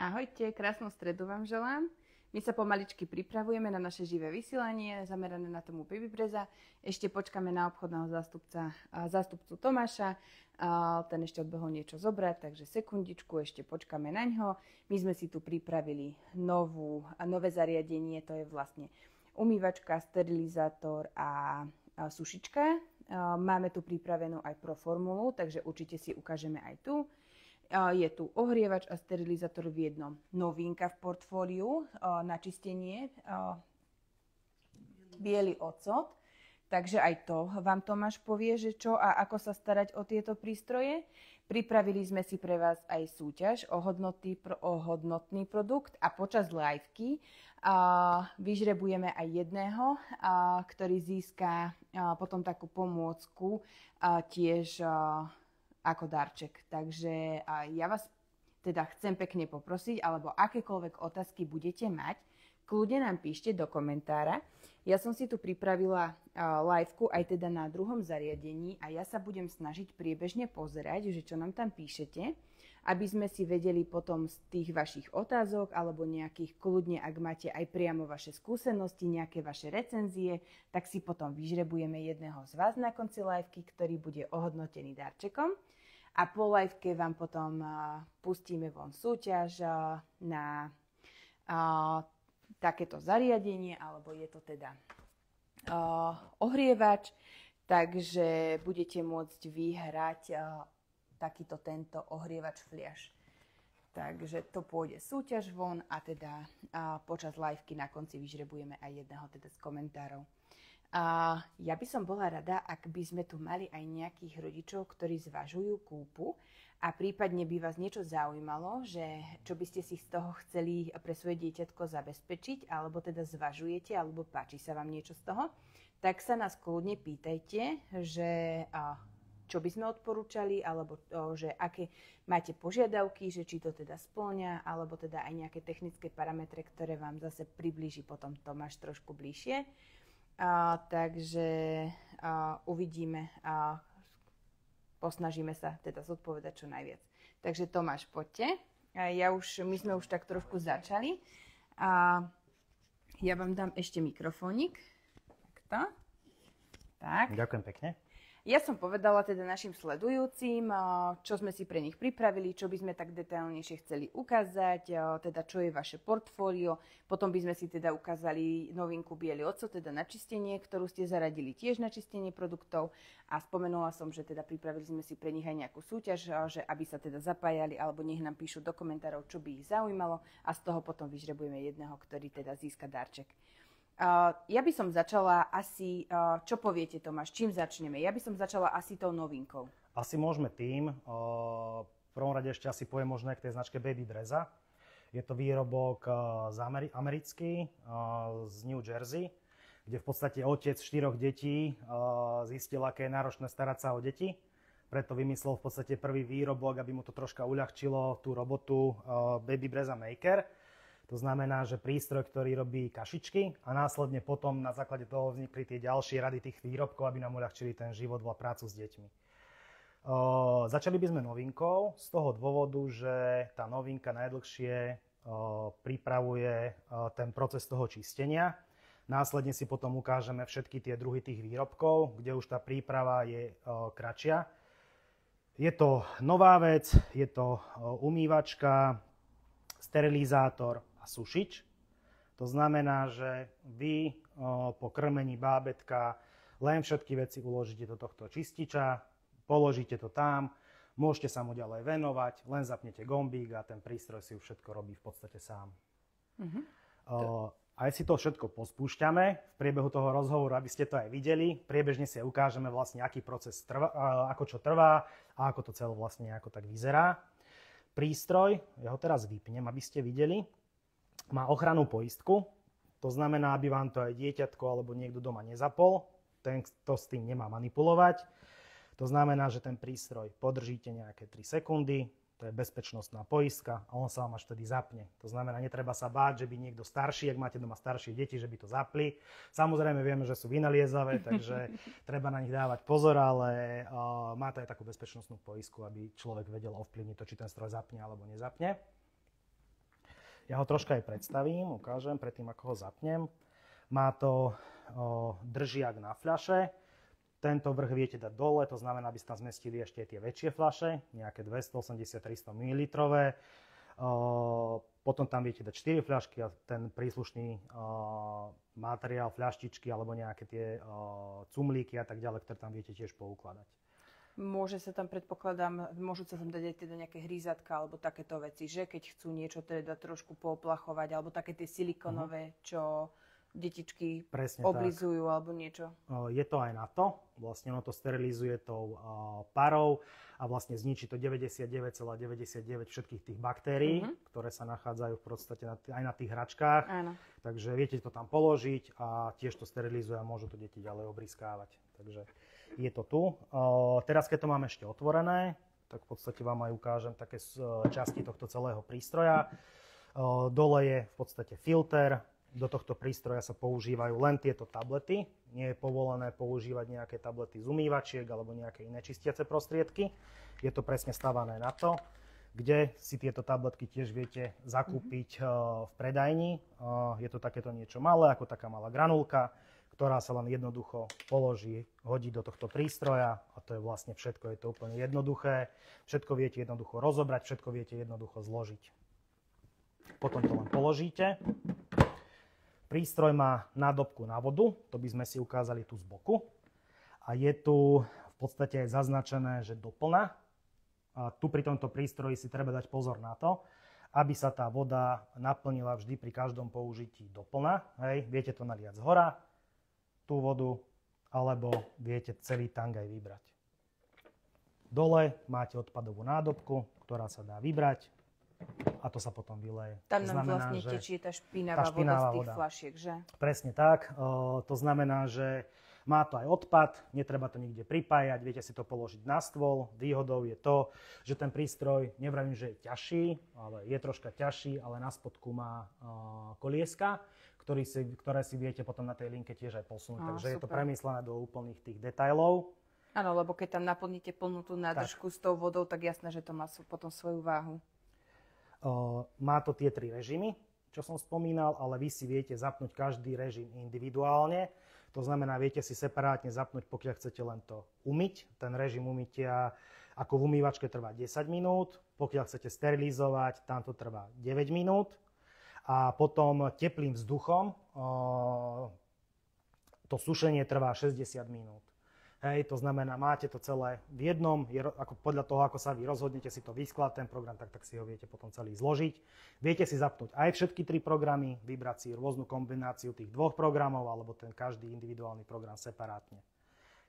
Ahojte, krásnu stredu vám želám. My sa pomaličky pripravujeme na naše živé vysielanie, zamerané na tému Baby Breza. Ešte počkáme na obchodného zástupcu Tomáša. Ten ešte odbehol niečo zobrať, takže sekundičku, ešte počkáme na ňo. My sme si tu pripravili nové zariadenie, to je vlastne umývačka, sterilizátor a sušička. Máme tu pripravenú aj pro formulu, takže určite si ukážeme aj tu. Je tu ohrievač a sterilizátor v jednom. Novinka v portfóliu na čistenie, biely ocot. Takže aj to vám Tomáš povie, že čo a ako sa starať o tieto prístroje. Pripravili sme si pre vás aj súťaž o hodnotný produkt a počas liveky vyžrebujeme aj jedného, ktorý získa potom takú pomôcku tiež ako darček. Takže ja vás teda chcem pekne poprosiť, alebo akékoľvek otázky budete mať, kľudne nám píšte do komentára. Ja som si tu pripravila liveku aj teda na druhom zariadení a ja sa budem snažiť priebežne pozerať, že čo nám tam píšete, aby sme si vedeli potom z tých vašich otázok alebo nejakých kľudne, ak máte aj priamo vaše skúsenosti, nejaké vaše recenzie, tak si potom vyžrebujeme jedného z vás na konci liveky, ktorý bude ohodnotený darčekom. A po liveke vám potom pustíme von súťaž na takéto zariadenie, alebo je to teda ohrievač, takže budete môcť vyhrať tento ohrievač fliaš. Takže to pôjde súťaž von a teda počas liveky na konci vyžrebujeme aj jedného teda z komentárov. Ja by som bola rada, ak by sme tu mali aj nejakých rodičov, ktorí zvažujú kúpu a prípadne by vás niečo zaujímalo, že čo by ste si z toho chceli pre svoje dieťatko zabezpečiť, alebo teda zvažujete, alebo páči sa vám niečo z toho, tak sa nás kľudne pýtajte, že čo by sme odporúčali, alebo že aké máte požiadavky, že či to teda spĺňa, alebo teda aj nejaké technické parametre, ktoré vám zase priblíži potom Tomáš trošku bližšie. Takže uvidíme a posnažíme sa teda zodpovedať čo najviac. Takže Tomáš, poďte. My sme už tak trošku začali. Ja vám dám ešte mikrofónik. Takto. Tak. Ďakujem pekne. Ja som povedala teda našim sledujúcim, čo sme si pre nich pripravili, čo by sme tak detailnejšie chceli ukázať, teda čo je vaše portfólio. Potom by sme si teda ukázali novinku biely ocot, teda na čistenie, ktorú ste zaradili tiež na čistenie produktov. A spomenula som, že teda pripravili sme si pre nich aj nejakú súťaž, že aby sa teda zapájali, alebo nech nám píšu do komentárov, čo by ich zaujímalo a z toho potom vyžrebujeme jedného, ktorý teda získa darček. Ja by som začala asi, čo poviete Tomáš, čím začneme? Ja by som začala asi tou novinkou. Asi môžeme tým, v prvom rade ešte asi poviem možno k tej značke Baby Breza. Je to výrobok americký z New Jersey, kde v podstate otec 4 detí zistil, aké je náročné starať sa o deti. Preto vymyslel v podstate prvý výrobok, aby mu to troška uľahčilo tú robotu Baby Breza Maker. To znamená, že prístroj, ktorý robí kašičky a následne potom na základe toho vznikli tie ďalšie rady tých výrobkov, aby nám uľahčili ten život a prácu s deťmi. Začali by sme novinkou z toho dôvodu, že tá novinka najdlhšie pripravuje ten proces toho čistenia. Následne si potom ukážeme všetky tie druhy tých výrobkov, kde už tá príprava je kratšia. Je to nová vec, je to umývačka, sterilizátor a sušič. To znamená, že vy po krmení bábätka len všetky veci uložíte do tohto čističa, položíte to tam, môžete sa mu ďalej venovať, len zapnete gombík a ten prístroj si už všetko robí v podstate sám. Aj si to všetko pospúšťame v priebehu toho rozhovoru, aby ste to aj videli. Priebežne si ukážeme vlastne, aký proces trvá, ako čo trvá a ako to celé vlastne ako tak vyzerá. Prístroj, ja ho teraz vypnem, aby ste videli, má ochrannú poistku, to znamená, aby vám to aj dieťatko alebo niekto doma nezapol, ten to s tým nemá manipulovať. To znamená, že ten prístroj podržíte nejaké 3 sekundy, to je bezpečnostná poistka a on sa vám až vtedy zapne. To znamená, netreba sa báť, že by niekto starší, ak máte doma staršie deti, že by to zapli. Samozrejme vieme, že sú vynaliezavé, takže treba na nich dávať pozor, ale má to aj takú bezpečnostnú poistku, aby človek vedel ovplyvniť to, či ten stroj zapne alebo nezapne. Ja ho troška aj predstavím, ukážem predtým, ako ho zapnem. Má to držiak na fľaše. Tento vrch viete dať dole, to znamená, aby ste tam zmestili ešte tie väčšie fľaše, nejaké 280-300 ml. Potom tam viete dať 4 fľašky a ten príslušný materiál, fľaštičky alebo nejaké tie cumlíky a tak ďalej, ktoré tam viete tiež poukladať. Môže sa tam, predpokladám, môžu sa tam dať aj teda nejaké hrízatka alebo takéto veci, že keď chcú niečo teda trošku pooplachovať, alebo také tie silikonové, čo detičky Presne oblizujú alebo niečo. Je to aj na to, vlastne ono to sterilizuje tou parou a vlastne zničí to 99,99 všetkých tých baktérií, ktoré sa nachádzajú v podstate aj na tých hračkách. Áno. Takže viete to tam položiť a tiež to sterilizuje a môžu to deti ďalej obriskávať. Takže je to tu. Teraz, keď to máme ešte otvorené, tak v podstate vám aj ukážem také časti tohto celého prístroja. Dole je v podstate filter. Do tohto prístroja sa používajú len tieto tablety. Nie je povolené používať nejaké tablety z umývačiek alebo nejaké iné čistiace prostriedky. Je to presne stavané na to, kde si tieto tabletky tiež viete zakúpiť v predajni. Je to takéto niečo malé, ako taká malá granulka, ktorá sa len jednoducho položí, hodí do tohto prístroja a to je vlastne všetko. Je to úplne jednoduché. Všetko viete jednoducho rozobrať, všetko viete jednoducho zložiť. Potom to len položíte. Prístroj má nádobku na vodu, to by sme si ukázali tu z boku. A je tu v podstate aj zaznačené, že doplňa. A tu pri tomto prístroji si treba dať pozor na to, aby sa tá voda naplnila vždy pri každom použití doplňa. Hej, viete to naliať z hora, tú vodu, alebo viete celý tank aj vybrať. Dole máte odpadovú nádobku, ktorá sa dá vybrať. A to sa potom vyleje. Tam nám vlastne tečie tá špinavá voda z tých fľašiek, že? Presne tak. To znamená, že má to aj odpad, netreba to nikde pripájať, viete si to položiť na stôl. Výhodou je to, že ten prístroj, nevravím, že je ťažší, ale je troška ťažší, ale na spodku má kolieska, ktoré si viete potom na tej linke tiež aj posunúť. Takže super. Je to premyslené do úplných tých detailov. Áno, lebo keď tam naplníte plnú tú nádržku s tou vodou, tak jasné, že to má potom svoju váhu. Má to tie 3 režimy, čo som spomínal, ale vy si viete zapnúť každý režim individuálne. To znamená, viete si separátne zapnúť, pokiaľ chcete len to umyť. Ten režim umytia ako v umývačke trvá 10 minút. Pokiaľ chcete sterilizovať, tam to trvá 9 minút. A potom teplým vzduchom to sušenie trvá 60 minút. Hej, to znamená, máte to celé v jednom, podľa toho, ako sa vy rozhodnete si to vyskladať, ten program, tak si ho viete potom celý zložiť. Viete si zapnúť aj všetky 3 programy, vybrať si rôznu kombináciu tých 2 programov, alebo ten každý individuálny program separátne.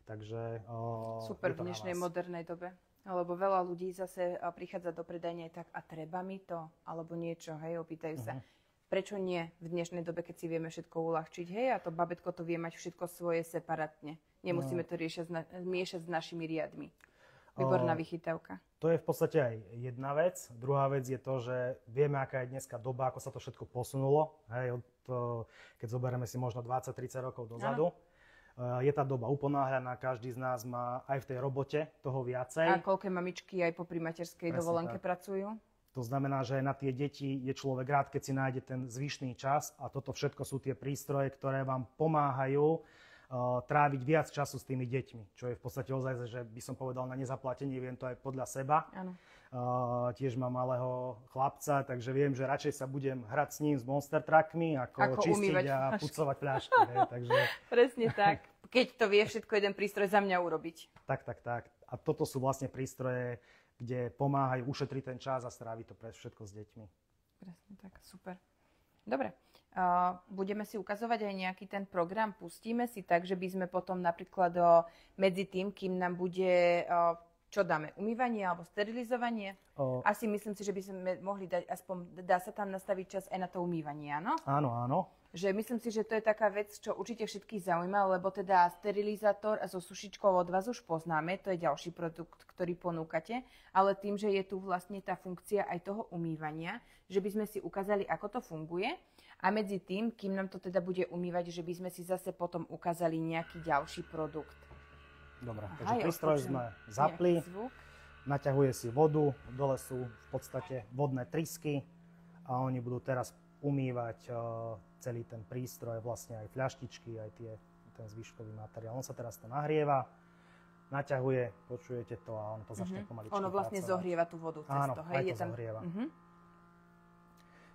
Takže super v dnešnej modernej dobe. Lebo veľa ľudí zase prichádza do predajne tak a treba mi to, alebo niečo, hej, opýtajú sa. Prečo nie v dnešnej dobe, keď si vieme všetko uľahčiť, hej, a to babetko to vie mať všetko svoje separátne. Nemusíme to miešať s našimi riadmi. Výborná vychytávka. To je v podstate aj jedna vec. Druhá vec je to, že vieme, aká je dneska doba, ako sa to všetko posunulo. Hej, keď zoberieme si možno 20-30 rokov dozadu. Je tá doba uponáhľaná, každý z nás má aj v tej robote toho viacej. A koľké mamičky aj popri materskej dovolenke pracujú? To znamená, že aj na tie deti je človek rád, keď si nájde ten zvyšný čas a toto všetko sú tie prístroje, ktoré vám pomáhajú tráviť viac času s tými deťmi, čo je v podstate ozaj, že by som povedal na nezaplatenie, viem to aj podľa seba. Áno. Tiež mám malého chlapca, takže viem, že radšej sa budem hrať s ním s monster truckmi, ako čistiť a pucovať fľašky. Takže... Presne tak. Keď to vie všetko jeden prístroj za mňa urobiť. Tak. A toto sú vlastne prístroje, kde pomáhajú ušetriť ten čas a stráviť to pre všetko s deťmi. Presne tak, super. Dobre, budeme si ukazovať aj nejaký ten program, pustíme si tak, že by sme potom napríklad medzi tým, kým nám bude, čo dáme, umývanie alebo sterilizovanie? Asi myslím si, že by sme mohli dať, aspoň dá sa tam nastaviť čas aj na to umývanie, áno? Áno. Že myslím si, že to je taká vec, čo určite všetkých zaujíma, lebo teda sterilizátor a so sušičkou od vás už poznáme, to je ďalší produkt, ktorý ponúkate, ale tým, že je tu vlastne tá funkcia aj toho umývania, že by sme si ukázali, ako to funguje a medzi tým, kým nám to teda bude umývať, že by sme si zase potom ukázali nejaký ďalší produkt. Dobre, takže prístroj sme zapli, naťahuje si vodu, dole sú v podstate vodné trysky a oni budú teraz umývať celý ten prístroj, vlastne aj fľaštičky, aj ten zvyškový materiál. On sa teraz to nahrieva, naťahuje, počujete to a ono to začne pomaličky Ono vlastne pracovať. zohrieva tú vodu cez Áno, to. aj to zohrieva.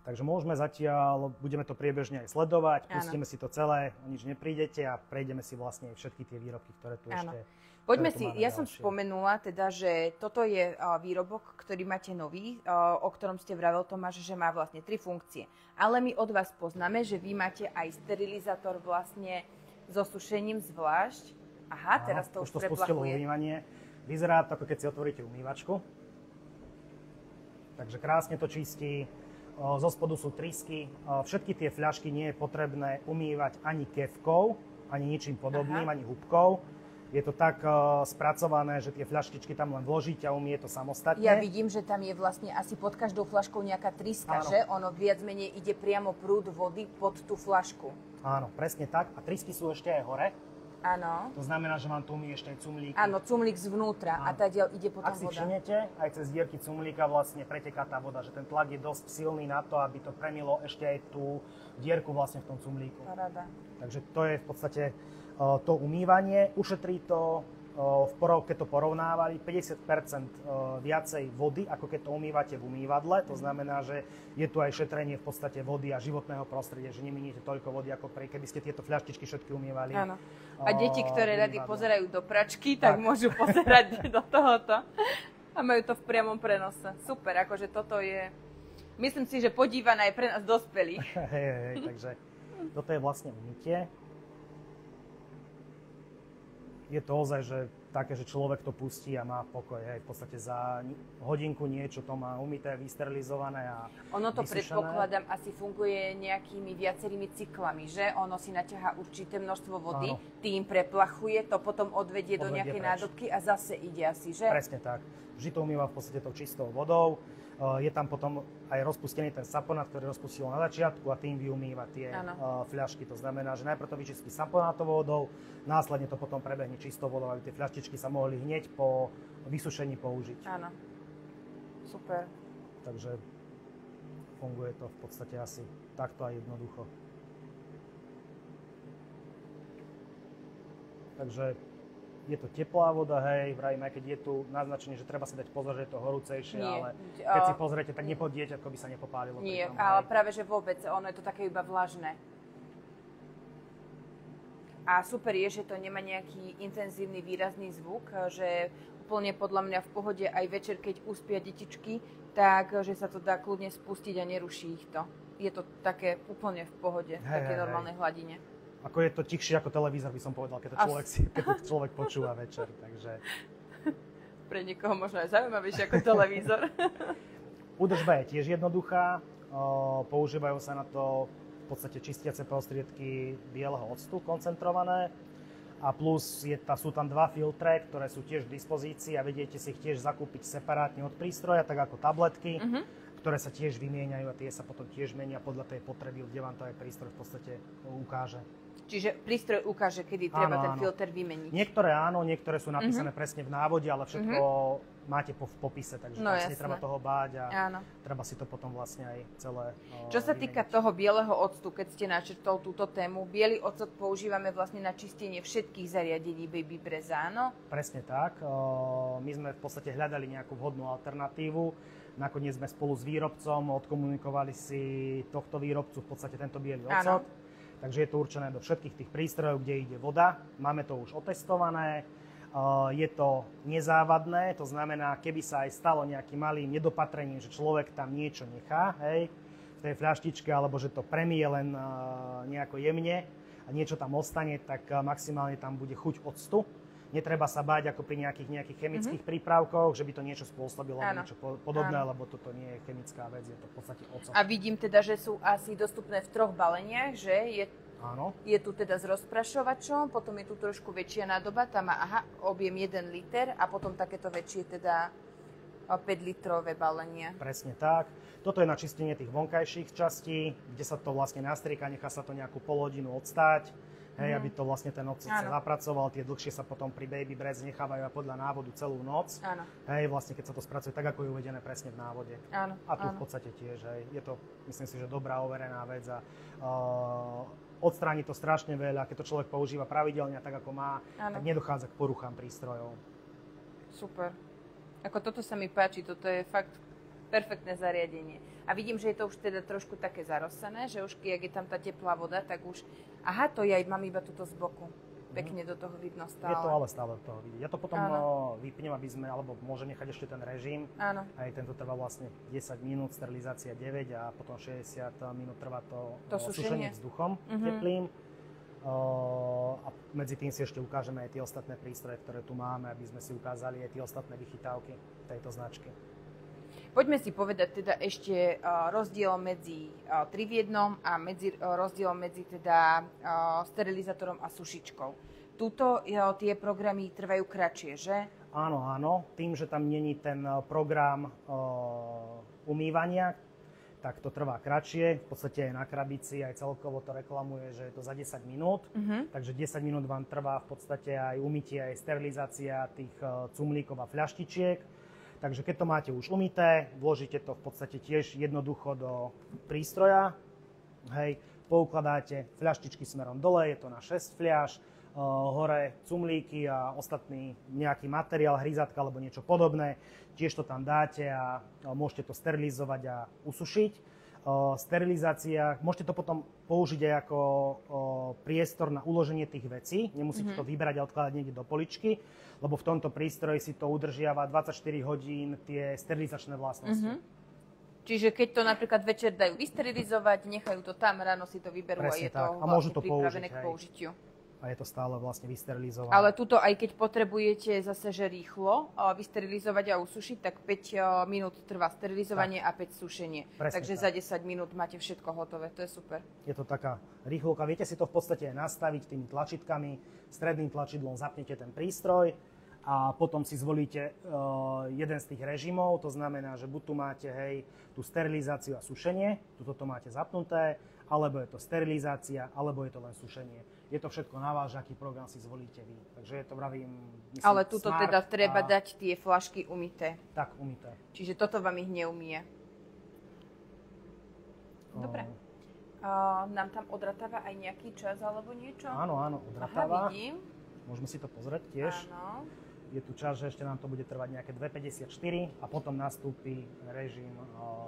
Takže môžeme zatiaľ, budeme to priebežne aj sledovať, pustíme si to celé, o nič neprídete a prejdeme si vlastne všetky tie výrobky, ktoré tu ešte Poďme ktoré tu si, máme ja som ďalšie. spomenula teda, že toto je výrobok, ktorý máte nový, o ktorom ste vravel, Tomáš, že má vlastne 3 funkcie. Ale my od vás poznáme, že vy máte aj sterilizátor vlastne so sušením zvlášť. Aha, teraz to už to spustilo preplachuje. umývanie. Vyzerá to, ako keď si otvoríte umývačku. Takže krásne to čistí. Zo spodu sú trysky. Všetky tie fľašky nie je potrebné umývať ani kefkou, ani ničím podobným, ani húbkou. Je to tak spracované, že tie fľaštičky tam len vložíte a umýje to samostatne. Ja vidím, že tam je vlastne asi pod každou fľaškou nejaká tryska, Áno. že? Ono viac menej ide priamo prúd vody pod tú fľašku. Áno, presne tak. A trysky sú ešte aj hore. Áno. To znamená, že vám tu umýje ešte aj cumlíky. Áno, cumlík zvnútra a tadiaľ ide potom Ak si voda. všimnete, aj cez dierky cumlíka vlastne preteká tá voda, že ten tlak je dosť silný na to, aby to premilo ešte aj tú dierku vlastne v tom cumlíku. Paráda. Takže to je v podstate to umývanie. Ušetrí to, keď to porovnávali, 50% viacej vody, ako keď to umývate v umývadle. To znamená, že je tu aj šetrenie v podstate vody a životného prostredia, že neminiete toľko vody, ako keby ste tieto fľaštičky všetky umývali. Áno. A deti, ktoré rady umývadlom. pozerajú do pračky, tak môžu pozerať do tohoto. A majú to v priamom prenose. Super, akože toto je, myslím si, že podívané aj pre nás dospelých. Hej, takže toto je vlastne umytie. Je to ozaj, že také, že človek to pustí a má pokoj. Hej. V podstate za hodinku niečo to má umyté, vysterilizované a Ono to vysušené. predpokladám asi funguje nejakými viacerými cyklami, že? Ono si naťahá určité množstvo vody, Áno. tým preplachuje, to potom odvedie do Odvedie nejakej preč. nádobky a zase ide asi, že? Presne tak. Vždy to umýva v podstate tou čistou vodou. Je tam potom aj rozpustený ten saponát, ktorý rozpustilo na začiatku a tým vyumýva tie fľašky. To znamená, že najprv to vyčistí saponátovou vodou, následne to potom prebehne čistou vodou, aby tie fľaštičky sa mohli hneď po vysušení použiť. Áno. Super. Takže funguje to v podstate asi takto a jednoducho. Takže je to teplá voda, hej, vrajím, aj keď je tu naznačenie, že treba si dať pozor, že je to horúcejšie, Nie. ale keď si pozriete, tak dieťatko by sa nepopálilo. Nie, pri tom, ale hej. práve, že vôbec, ono je to také iba vlažné. A super je, že to nemá nejaký intenzívny, výrazný zvuk, že úplne podľa mňa v pohode aj večer, keď uspia detičky, tak že sa to dá kľudne spustiť a neruší ich to. Je to také úplne v pohode, v takej normálnej hladine. Ako je to tichšie ako televízor, by som povedal, keď to človek počúva večer. Takže Pre niekoho možno aj zaujímavejšie ako televízor. údržba je tiež jednoduchá. Používajú sa na to v podstate čistiace prostriedky bieleho octu koncentrované. A plus sú tam 2 filtre, ktoré sú tiež k dispozícii a vediete si ich tiež zakúpiť separátne od prístroja, tak ako tabletky, ktoré sa tiež vymieňajú a tie sa potom tiež menia podľa tej potreby, kde vám to aj prístroj v podstate ukáže. Čiže prístroj ukáže, kedy treba ten filter vymeniť. Niektoré áno, niektoré sú napísané presne v návode, ale všetko máte v popise, takže vlastne netreba toho báť a treba si to potom vlastne aj celé Čo sa týka toho bieleho octu, keď ste načrtol túto tému, biely ocot používame vlastne na čistenie všetkých zariadení Baby Brezza, áno? Presne tak. My sme v podstate hľadali nejakú vhodnú alternatívu. Nakoniec sme spolu s výrobcom odkomunikovali si tohto výrobcu v podstate tento biely ocot. Takže je to určené do všetkých tých prístrojov, kde ide voda. Máme to už otestované. Je to nezávadné, to znamená, keby sa aj stalo nejakým malým nedopatrením, že človek tam niečo nechá, hej, v tej fľaštičke, alebo že to premije len nejako jemne a niečo tam ostane, tak maximálne tam bude chuť octu. Netreba sa báť ako pri nejakých chemických prípravkoch, že by to niečo spôsobilo, niečo podobné, lebo toto nie je chemická vec, je to v podstate ocot. A vidím teda, že sú asi dostupné v 3 baleniach, že Áno. Je tu teda s rozprašovačom, potom je tu trošku väčšia nádoba, tam má objem 1 liter a potom takéto väčšie teda 5-litrové balenia. Presne tak. Toto je na čistenie tých vonkajších častí, kde sa to vlastne nastrieka, nechá sa to nejakú polhodinu odstáť. hej, aby to vlastne ten ocit sa Áno. zapracoval, tie dlhšie sa potom pri baby breads nechávajú aj podľa návodu celú noc. Áno. Hej, vlastne keď sa to spracuje tak, ako je uvedené presne v návode. Áno. A tu v podstate tiež, hej, je to, myslím si, že dobrá overená vec a odstráni to strašne veľa, keď to človek používa pravidelne tak, ako má, tak nedochádza k poruchám prístrojov. Super. Ako toto sa mi páči, toto je fakt perfektné zariadenie. A vidím, že je to už teda trošku také zarossené, že už keď je tam tá teplá voda, tak už... Aha, to ja mám iba tuto z boku. Pekne do toho vidno stále. Je to ale stále do toho vidieť. Ja to potom vypnem, aby sme, alebo môžem nechať ešte ten režim. Áno. Aj tento trvá vlastne 10 minút, sterilizácia 9 a potom 60 minút trvá to sušenie vzduchom teplým. A medzi tým si ešte ukážeme aj tie ostatné prístroje, ktoré tu máme, aby sme si ukázali aj tie ostatné vychytávky tejto značky. Poďme si povedať teda ešte rozdiel medzi 3 v 1 a rozdiel medzi teda sterilizátorom a sušičkou. Tuto tie programy trvajú kratšie, že? Áno, áno. Tým, že tam není ten program umývania, tak to trvá kratšie. V podstate aj na krabici, aj celkovo to reklamuje, že je to za 10 minút. Takže 10 minút vám trvá v podstate aj umytie, aj sterilizácia tých cumlíkov a fľaštičiek. Takže keď to máte už umyté, vložíte to v podstate tiež jednoducho do prístroja. Hej, poukladáte fľaštičky smerom dole, je to na 6 fľaš, hore cumlíky a ostatný nejaký materiál, hryzatka alebo niečo podobné. Tiež to tam dáte a môžete to sterilizovať a usušiť. Sterilizácia, môžete to potom použiť aj ako priestor na uloženie tých vecí. Nemusíte to vybrať a odkladať niekde do poličky, lebo v tomto prístroji si to udržiava 24 hodín tie sterilizačné vlastnosti. Čiže keď to napríklad večer dajú vysterilizovať, nechajú to tam, ráno si to vyberú presne a je to tak. A môžu to pripravené použiť, k použitiu. A je to stále vlastne vysterilizované. Ale tuto, aj keď potrebujete zase že rýchlo vysterilizovať a usušiť, tak 5 minút trvá sterilizovanie a 5 sušenie. Takže za 10 minút máte všetko hotové, to je super. Je to taká rýchlovka. Viete si to v podstate aj nastaviť tými tlačítkami. Stredným tlačidlom zapnete ten prístroj a potom si zvolíte jeden z tých režimov. To znamená, že buď tu máte tú sterilizáciu a sušenie, tuto to máte zapnuté, alebo je to sterilizácia, alebo je to len sušenie. Je to všetko na vás, aký program si zvolíte vy. Takže je to, vravím, myslím, ale tuto smart teda treba dať tie fľašky umyté. Tak, umyté. Čiže toto vám ich neumie. Dobre. Nám tam odratáva aj nejaký čas alebo niečo? Áno, odratáva. Aha, vidím. Môžeme si to pozrieť tiež. Áno. Je tu čas, že ešte nám to bude trvať nejaké 2,54 a potom nastúpi režim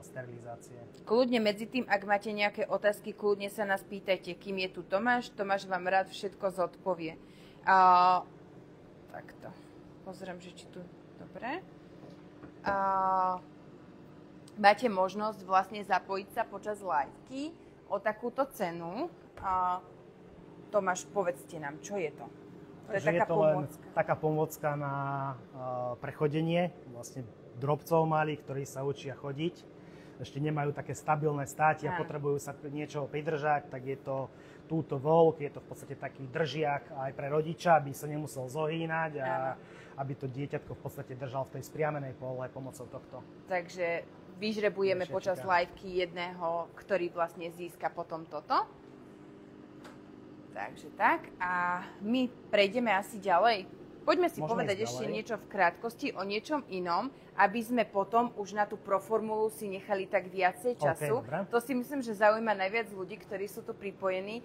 sterilizácie. Kľudne medzi tým, ak máte nejaké otázky, kľudne sa nás pýtajte, kým je tu Tomáš. Tomáš vám rád všetko zodpovie. Takto. Pozriem, že či tu... Dobre. Máte možnosť vlastne zapojiť sa počas liveky o takúto cenu. Tomáš, povedzte nám, čo je to? Takže je to len taká pomôcka na prechodenie vlastne drobcov malých, ktorí sa učia chodiť. Ešte nemajú také stabilné státy a potrebujú sa niečoho pridržať, tak je to túto volk, je to v podstate taký držiak aj pre rodiča, aby sa nemusel zohýnať a aby to dieťatko v podstate držal v tej spriamenej pole pomocou tohto. Takže vyžrebujeme počas liveky jedného, ktorý vlastne získa potom toto. Takže tak. A my prejdeme asi ďalej. Poďme si povedať ešte niečo v krátkosti o niečom inom, aby sme potom už na tú proformulu si nechali tak viacej času. To si myslím, že zaujíma najviac ľudí, ktorí sú tu pripojení.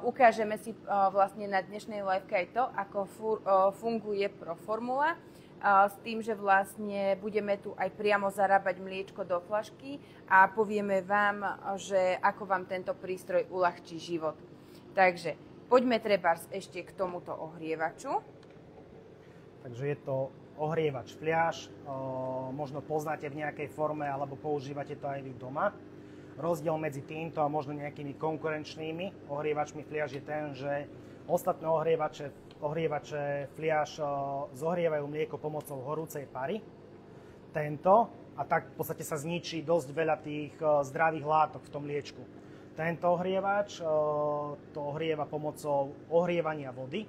Ukážeme si vlastne na dnešnej liveke aj to, ako funguje proformula. S tým, že vlastne budeme tu aj priamo zarábať mliečko do fľašky a povieme vám, že ako vám tento prístroj uľahčí život. Takže poďme trebárs ešte k tomuto ohrievaču. Takže je to ohrievač fľaš, možno poznáte v nejakej forme alebo používate to aj vy doma. Rozdiel medzi týmto a možno nejakými konkurenčnými ohrievačmi fľaš je ten, že ostatné ohrievače fľaš zohrievajú mlieko pomocou horúcej pary. Tento, a tak v podstate sa zničí dosť veľa tých zdravých látok v tom mliečku. Tento ohrievač to ohrieva pomocou ohrievania vody.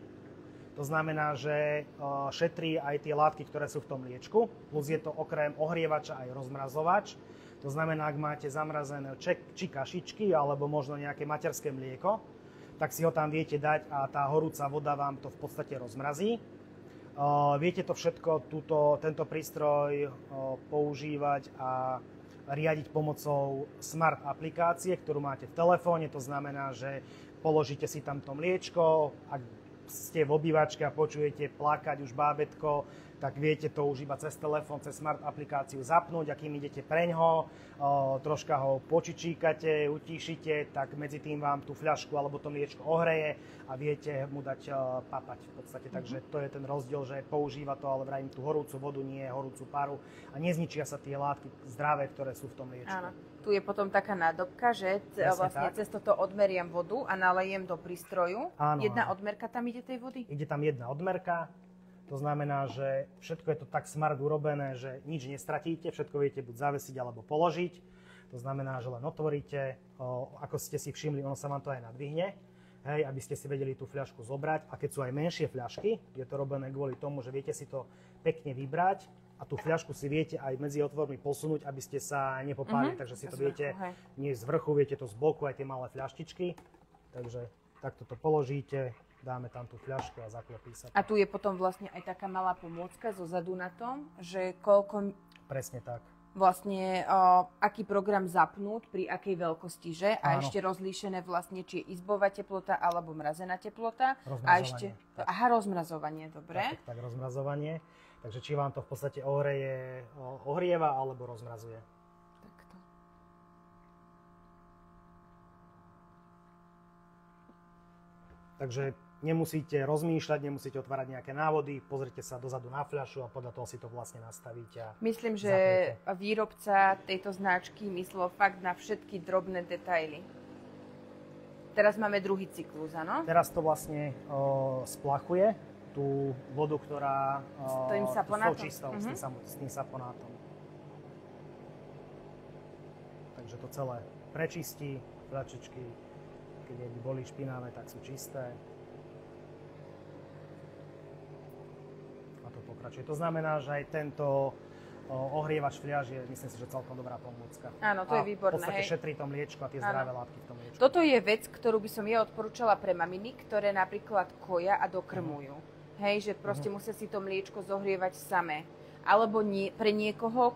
To znamená, že šetrí aj tie látky, ktoré sú v tom mliečku. Plus je to okrem ohrievača aj rozmrazovač. To znamená, ak máte zamrazené či kašičky alebo možno nejaké materské mlieko, tak si ho tam viete dať a tá horúca voda vám to v podstate rozmrazí. Viete to všetko, tento prístroj používať a riadiť pomocou smart aplikácie, ktorú máte v telefóne. To znamená, že položíte si tam to mliečko, ak ste v obývačke a počujete plakať už bábätko, tak viete to už iba cez telefón, cez smart aplikáciu zapnúť, a kým idete preňho, troška ho počičíkate, utíšite, tak medzi tým vám tú fľašku alebo to mliečko ohreje a viete mu dať papať v podstate. Takže to je ten rozdiel, že používa to, ale vrajím, tú horúcu vodu, nie horúcu paru a nezničia sa tie látky zdravé, ktoré sú v tom mliečku. Áno. Tu je potom taká nádobka, že vlastne cez toto odmeriam vodu a nalejem do prístroju. Áno, jedna odmerka tam ide tej vody? Ide tam jedna odmerka. To znamená, že všetko je to tak smart urobené, že nič nestratíte, všetko viete buď zavesiť alebo položiť. To znamená, že len otvoríte, ako ste si všimli, ono sa vám to aj nadvihne, hej, aby ste si vedeli tú fľašku zobrať. A keď sú aj menšie fľašky, je to robené kvôli tomu, že viete si to pekne vybrať a tú fľašku si viete aj medzi otvormi posunúť, aby ste sa nepopálili. Takže si to viete nie z vrchu, viete to z boku, aj tie malé fľaštičky. Takže takto to položíte. Dáme tam tú fľašku a zaklopí sa. A tu je potom vlastne aj taká malá pomôcka zo zadu na tom, že koľko... Presne tak. Vlastne, aký program zapnúť, pri akej veľkosti, že? A Áno. ešte rozlíšené vlastne, či je izbová teplota alebo mrazená teplota. Rozmrazovanie. A ešte... Aha, rozmrazovanie, dobre. Tak, rozmrazovanie. Takže či vám to v podstate ohrieva alebo rozmrazuje. Takto. Takže nemusíte rozmýšľať, nemusíte otvárať nejaké návody, pozrite sa dozadu na fľašu a podľa toho si to vlastne nastavíte. Myslím, že výrobca tejto značky myslel fakt na všetky drobné detaily. Teraz máme druhý cyklus, áno? Teraz to vlastne splachuje tú vodu, ktorá s tým saponátom? s tou čistou, s tým saponátom. Takže to celé prečistí, fľačičky, keď by boli špinavé, tak sú čisté. A to pokračuje. To znamená, že aj tento ohrievač fľaš je, myslím si, že celkom dobrá pomôcka. Áno, to je výborné. V podstate šetrí to mliečko a tie zdravé látky v tom mliečku. Toto je vec, ktorú by som ja odporúčala pre maminy, ktoré napríklad koja a dokrmujú. Hej, že proste musia si to mliečko zohrievať samé. Alebo pre niekoho,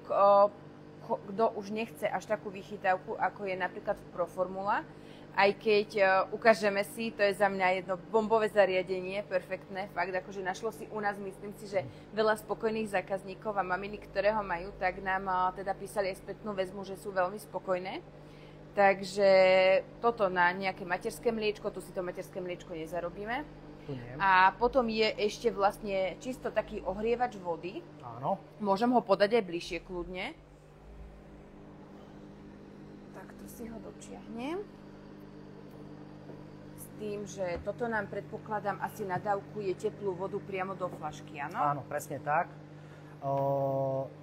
kto už nechce až takú vychytávku, ako je napríklad v Proformula, aj keď ukážeme si, to je za mňa jedno bombové zariadenie, perfektné, fakt, akože našlo si u nás, myslím si, že veľa spokojných zákazníkov a maminy, ktoré ho majú, tak nám teda písali aj spätnú väzbu, že sú veľmi spokojné. Takže toto na nejaké materské mliečko, tu si to materské mliečko nezarobíme. Tu nie. A potom je ešte vlastne čisto taký ohrievač vody. Áno. Môžem ho podať aj bližšie kľudne. Takto si ho dočiahnem. Tým, že toto nám, predpokladám, asi nadávkuje teplú vodu priamo do fľašky, áno? Áno, presne tak.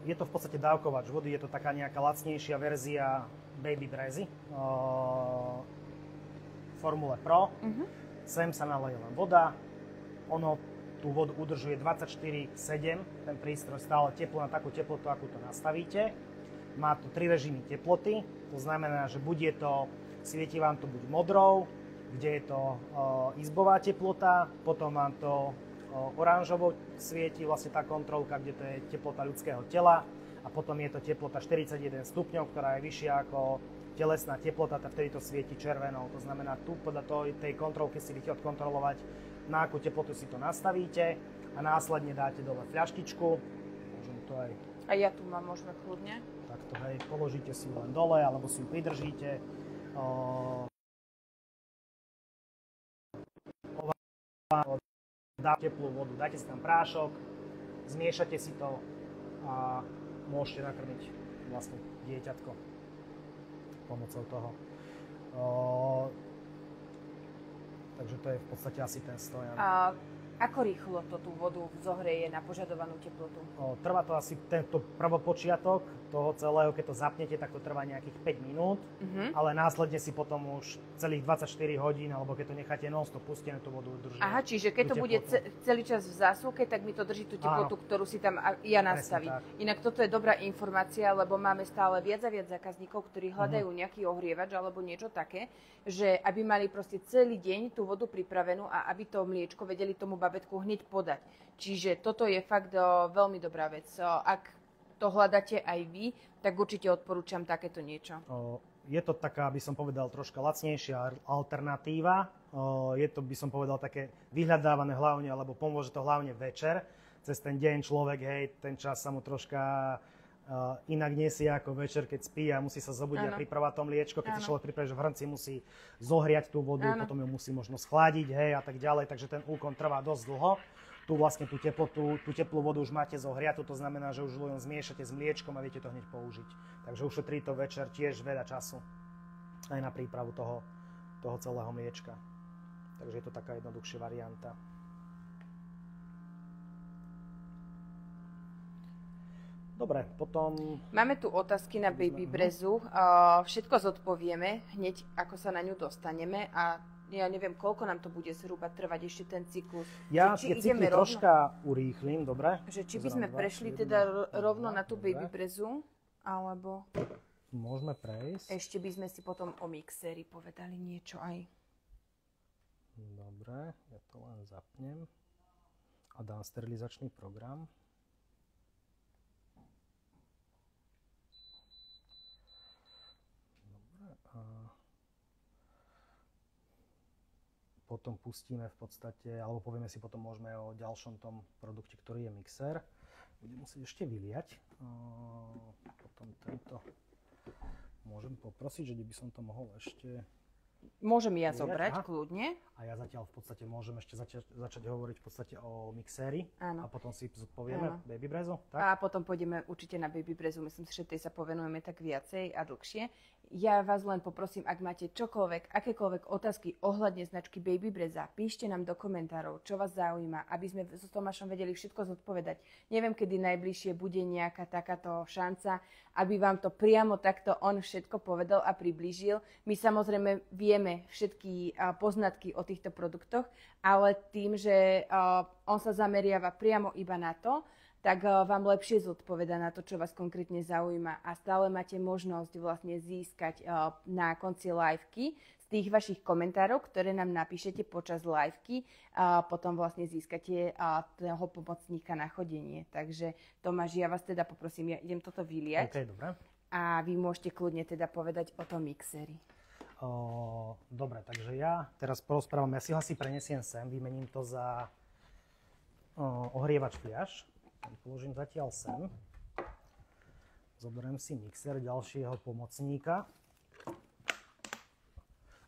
Je to v podstate dávkovač vody, je to taká nejaká lacnejšia verzia Baby Breezy Formule Pro. Sem sa naleje len voda, ono tú vodu udržuje 24/7, ten prístroj stále teplo na takú teplotu, akú to nastavíte. Má tu 3 režimy teploty, to znamená, že buď je to, svieti vám to buď modrou, kde je to izbová teplota, potom vám to oranžovo svieti vlastne tá kontrolka, kde to je teplota ľudského tela a potom je to teplota 41 stupňov, ktorá je vyššia ako telesná teplota, tak vtedy to svieti červenou. To znamená, tu podľa tej kontrolky si viete odkontrolovať, na akú teplotu si to nastavíte a následne dáte dole fľaštičku. Môžem to aj... A ja tu mám, môžeme kľudne. Takto, hej, položíte si ju len dole, alebo si ju pridržíte. Dáte teplú vodu, dáte si tam prášok, zmiešate si to a môžete nakrmiť vlastne dieťatko pomocou toho. Takže to je v podstate asi ten stojan. A Ako rýchlo to tú vodu zohreje na požadovanú teplotu? Trvá to asi tento prvopočiatok toho celého, keď to zapnete, tak to trvá nejakých 5 minút, ale následne si potom už celých 24 hodín, alebo keď to necháte non-stop pustené, tú vodu drží. Aha, čiže keď to bude celý čas v zásuvke, tak mi to drží tú teplotu, ktorú si tam ja nastavím. Inak toto je dobrá informácia, lebo máme stále viac a viac zákazníkov, ktorí hľadajú nejaký ohrievač alebo niečo také, že aby mali proste celý deň tú vodu pripravenú a aby to mliečko vedeli tomu babetku hneď podať. Čiže toto je fakt veľmi dobrá vec. Ak to hľadáte aj vy, tak určite odporúčam takéto niečo. Je to taká, by som povedal, troška lacnejšia alternatíva. Je to, by som povedal, také vyhľadávané hlavne, alebo pomôže to hlavne večer. Cez ten deň človek, hej, ten čas sa mu troška inak nesie ako večer, keď spí a musí sa zobudiť a pripravať to mliečko. Keď si človek pripraví, že v hrnci musí zohriať tú vodu, potom ju musí možno schladiť, hej, a tak ďalej. Takže ten úkon trvá dosť dlho. Tu vlastne tú teplú vodu už máte zohriatú, to znamená, že už len zmiešate s mliečkom a viete to hneď použiť. Takže ušetrí to večer tiež veľa času aj na prípravu toho celého mliečka. Takže je to taká jednoduchšia varianta. Dobre, potom... Máme tu otázky na Baby Brezu. Všetko zodpovieme hneď, ako sa na ňu dostaneme a ja neviem, koľko nám to bude zhruba trvať ešte ten cyklus. Ja tie cykly troška urýchlim, dobre? Že či by sme prešli teda rovno na tú Baby Brezu, alebo... Môžeme prejsť. Ešte by sme si potom o mixéri povedali niečo aj. Dobre, ja to len zapnem a dám sterilizačný program. Potom pustíme v podstate, alebo povieme si potom môžeme o ďalšom tom produkte, ktorý je mixer. Budem musieť ešte vyliať. Potom tento môžem poprosiť, že by som to mohol ešte... Môžem ja zobrať, kľudne. A ja zatiaľ v podstate môžem ešte začať hovoriť v podstate o mixéri. Áno. A potom si povieme Baby Brezu. Tak? A potom pôjdeme určite na Baby Brezu. Myslím si, že tej sa povenujeme tak viacej a dlhšie. Ja vás len poprosím, ak máte čokoľvek, akékoľvek otázky ohľadne značky Baby Breza, píšte nám do komentárov, čo vás zaujíma, aby sme s Tomášom vedeli všetko zodpovedať. Neviem, kedy najbližšie bude nejaká takáto šanca, aby vám to priamo takto on všetko povedal a priblížil. My samozrejme vieme všetky poznatky o týchto produktoch, ale tým, že on sa zameriava priamo iba na to, tak vám lepšie zodpoveda na to, čo vás konkrétne zaujíma a stále máte možnosť vlastne získať na konci liveky z tých vašich komentárov, ktoré nám napíšete počas liveky, potom vlastne získate toho pomocníka na chodenie. Takže Tomáš, ja vás teda poprosím, ja idem toto vyliať. Okay, dobre. A vy môžete kľudne teda povedať o tom mixeri. Dobre, takže ja teraz porozprávam, ja si ho asi prenesiem sem, vymením to za ohrievač fľaš. Položím zatiaľ sem. Zoberiem si mixer ďalšieho pomocníka.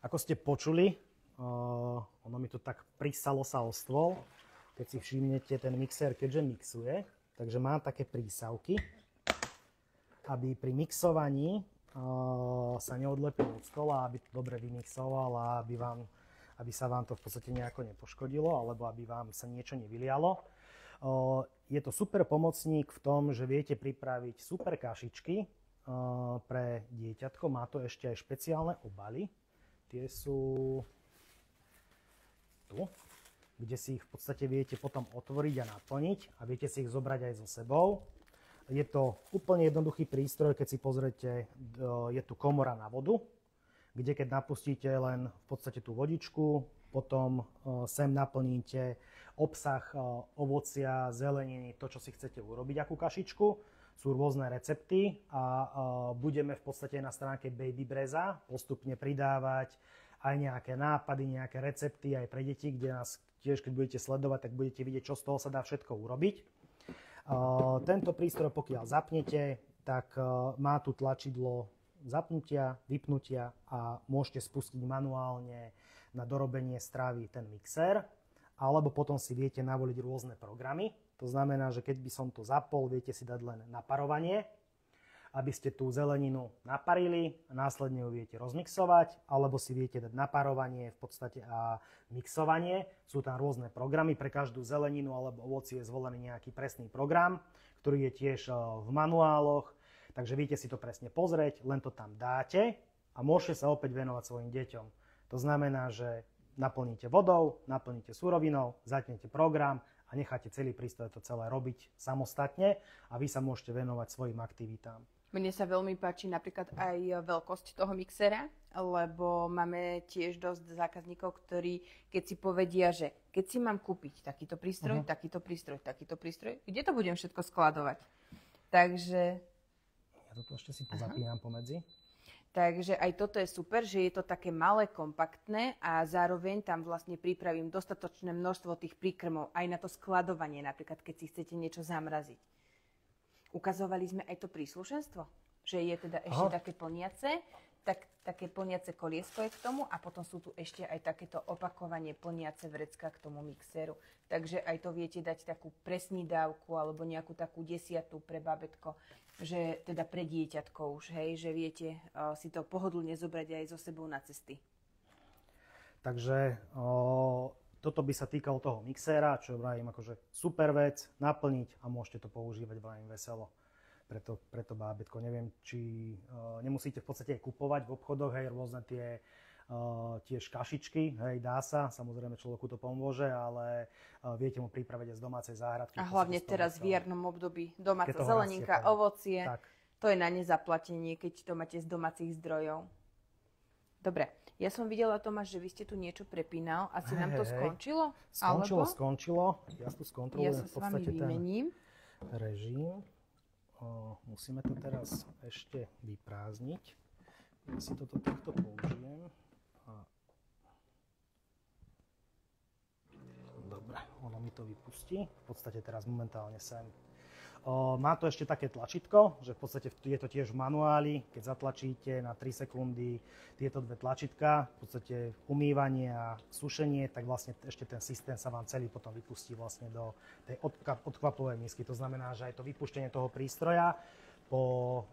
Ako ste počuli, ono mi to tak prisalo sa o stôl. Keď si všimnete, ten mixer, keďže mixuje, takže má také prísavky, aby pri mixovaní sa neodlepil od stola, aby to dobre vymixoval a aby sa vám to v podstate nejako nepoškodilo, alebo aby vám sa niečo nevylialo. Je to super pomocník v tom, že viete pripraviť super kašičky pre dieťatko. Má to ešte aj špeciálne obaly. Tie sú tu, kde si ich v podstate viete potom otvoriť a naplniť a viete si ich zobrať aj so sebou. Je to úplne jednoduchý prístroj, keď si pozrete, je tu komora na vodu, kde keď napustíte len v podstate tú vodičku, potom sem naplníte obsah ovocia, zeleniny, to, čo si chcete urobiť, akú kašičku. Sú rôzne recepty a budeme v podstate na stránke Baby Breza postupne pridávať aj nejaké nápady, nejaké recepty aj pre deti, kde nás tiež, keď budete sledovať, tak budete vidieť, čo z toho sa dá všetko urobiť. Tento prístroj, pokiaľ zapnete, tak má tu tlačidlo zapnutia, vypnutia a môžete spustiť manuálne na dorobenie stravy ten mixer, alebo potom si viete navoliť rôzne programy. To znamená, že keď by som to zapol, viete si dať len naparovanie aby ste tú zeleninu naparili a následne ju viete rozmixovať, alebo si viete dať naparovanie v podstate a mixovanie. Sú tam rôzne programy, pre každú zeleninu alebo ovocie je zvolený nejaký presný program, ktorý je tiež v manuáloch, takže viete si to presne pozrieť, len to tam dáte a môžete sa opäť venovať svojim deťom. To znamená, že naplníte vodou, naplníte surovinou, zatnete program a necháte celý prístroj to celé robiť samostatne a vy sa môžete venovať svojim aktivitám. Mne sa veľmi páči napríklad aj veľkosť toho mixera, lebo máme tiež dosť zákazníkov, ktorí keď si povedia, že keď si mám kúpiť takýto prístroj, takýto prístroj, takýto prístroj, kde to budem všetko skladovať? Takže... Ja to ešte si pozapínam pomedzi. Takže aj toto je super, že je to také malé, kompaktné a zároveň tam vlastne pripravím dostatočné množstvo tých príkrmov aj na to skladovanie, napríklad keď si chcete niečo zamraziť. Ukazovali sme aj to príslušenstvo, že je teda ešte také plniace, také plniace koliesko je k tomu a potom sú tu ešte aj takéto opakovanie plniace vrecka k tomu mixéru. Takže aj to viete dať takú presný dávku alebo nejakú takú 10 pre bábätko, že teda pre dieťatko už, hej, že viete si to pohodlne zobrať aj so sebou na cesty. Takže toto by sa týkalo toho mixéra, čo vravím akože super vec, naplniť a môžete to používať vravím veselo. Preto bábätko, neviem, či nemusíte v podstate aj kupovať v obchodoch, hej, rôzne tie tiež kašičky, hej, dá sa, samozrejme človeku to pomôže, ale viete mu pripraviť aj z domácej záhradky. A hlavne teraz v jarnom období domáca zeleninka, ovocie, tak. To je na nezaplatenie, keď to máte z domácich zdrojov. Dobre, ja som videla, Tomáš, že vy ste tu niečo prepínal, asi nám to skončilo? Skončilo, ja tu skontrolujem ja sa v podstate vymením. Ten režim. Musíme to teraz ešte vyprázdniť. Ja si toto takto použijem. Dobre, ono mi to vypustí. V podstate teraz momentálne sem. Má to ešte také tlačítko, že v podstate je to tiež v manuáli. Keď zatlačíte na 3 sekundy tieto dve tlačítka, v podstate umývanie a sušenie, tak vlastne ešte ten systém sa vám celý potom vypustí vlastne do tej odkvapovej misky. To znamená, že aj to vypúštenie toho prístroja po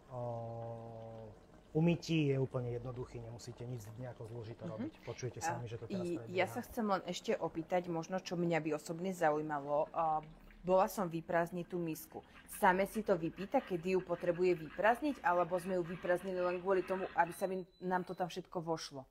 umytí je úplne jednoduchý, nemusíte nič nejako zložito robiť. Počujete sami, že to teraz prebieha. Ja sa chcem len ešte opýtať, možno čo mňa by osobne zaujímalo, bola som vyprázdniť tú misku. Same si to vypýta, kedy ju potrebuje vyprázdniť, alebo sme ju vyprázdnili len kvôli tomu, aby sa nám to tam všetko vošlo?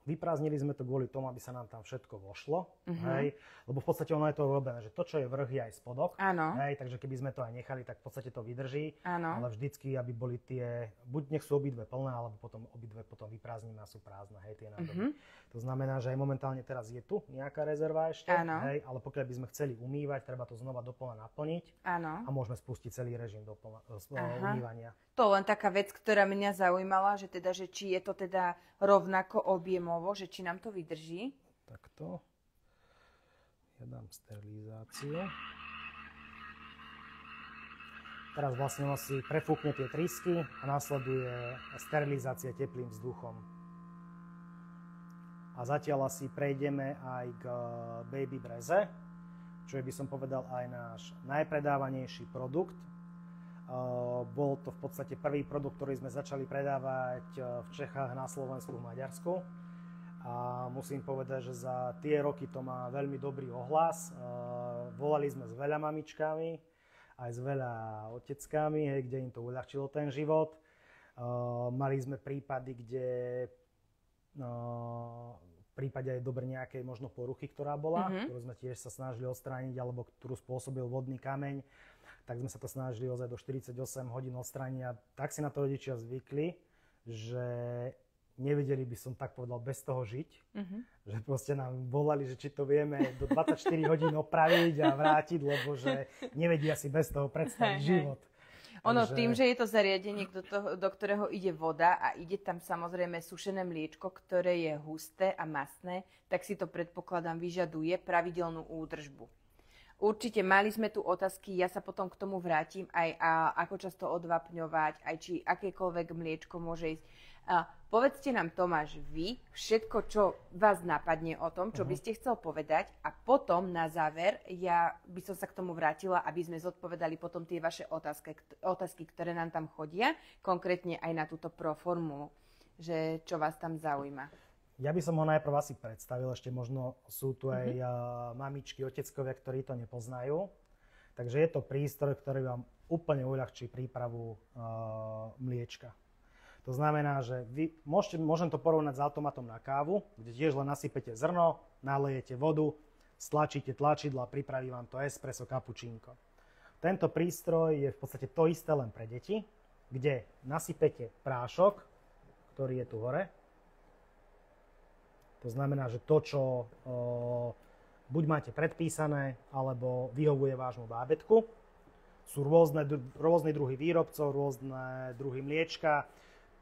Vyprázdnili sme to kvôli tomu, aby sa nám tam všetko vošlo, hej? Lebo v podstate ono je to urobené, že to, čo je vrch, je aj spodok, hej? Takže keby sme to aj nechali, tak v podstate to vydrží, ale vždycky, aby boli tie, buď nech sú obidve plné, alebo potom obidve potom vyprázdnime a sú prázdne, hej, tie nádoby. To znamená, že aj momentálne teraz je tu nejaká rezerva ešte, hej? Ale pokiaľ by sme chceli umývať, treba to znova doplna naplniť a môžeme spustiť celý režim umývania. To len taká vec, ktorá mňa zaujímala, že teda, že či je to teda rovnako objemovo, že či nám to vydrží. Takto. Ja dám sterilizáciu. Teraz vlastne si prefúkne tie trysky a následuje sterilizácia teplým vzduchom. A zatiaľ asi prejdeme aj k Baby Breze, čo je, by som povedal, aj náš najpredávanejší produkt. Bol to v podstate prvý produkt, ktorý sme začali predávať v Čechách, na Slovensku, v Maďarsku. A musím povedať, že za tie roky to má veľmi dobrý ohlas. Volali sme s veľa mamičkami, aj s veľa oteckami, kde im to uľahčilo ten život. Mali sme prípady, kde v prípade aj dobre nejakej možno poruchy, ktorá bola, ktorú sme tiež sa snažili odstrániť, alebo ktorú spôsobil vodný kameň, tak sme sa to snažili ozaj do 48 hodín odstrániť a tak si na to rodičia zvykli, že nevedeli by som tak povedal bez toho žiť, že proste nám volali, že či to vieme do 24 hodín opraviť a vrátiť, lebo že nevedia si bez toho predstaviť život. Ono tým, že je to zariadenie, do ktorého ide voda a ide tam samozrejme sušené mliečko, ktoré je husté a mastné, tak si to predpokladám vyžaduje pravidelnú údržbu. Určite mali sme tu otázky, ja sa potom k tomu vrátim, aj ako často odvapňovať, aj či akékoľvek mliečko môže ísť. Povedzte nám, Tomáš, vy všetko, čo vás napadne o tom, čo by ste chcel povedať, a potom na záver ja by som sa k tomu vrátila, aby sme zodpovedali potom tie vaše otázky, ktoré nám tam chodia, konkrétne aj na túto proformulu, že čo vás tam zaujíma. Ja by som ho najprv asi predstavil, ešte možno sú tu aj mamičky, oteckovia, ktorí to nepoznajú. Takže je to prístroj, ktorý vám úplne uľahčí prípravu mliečka. To znamená, že vy môžem to porovnať s automatom na kávu, kde tiež len nasypete zrno, nalejete vodu, stlačíte tlačidlo a pripraví vám to espresso cappuccínko. Tento prístroj je v podstate to isté len pre deti, kde nasypete prášok, ktorý je tu hore. To znamená, že to, čo buď máte predpísané, alebo vyhovuje vášmu bábätku. Sú rôzne druhy výrobcov, rôzne druhy mliečka.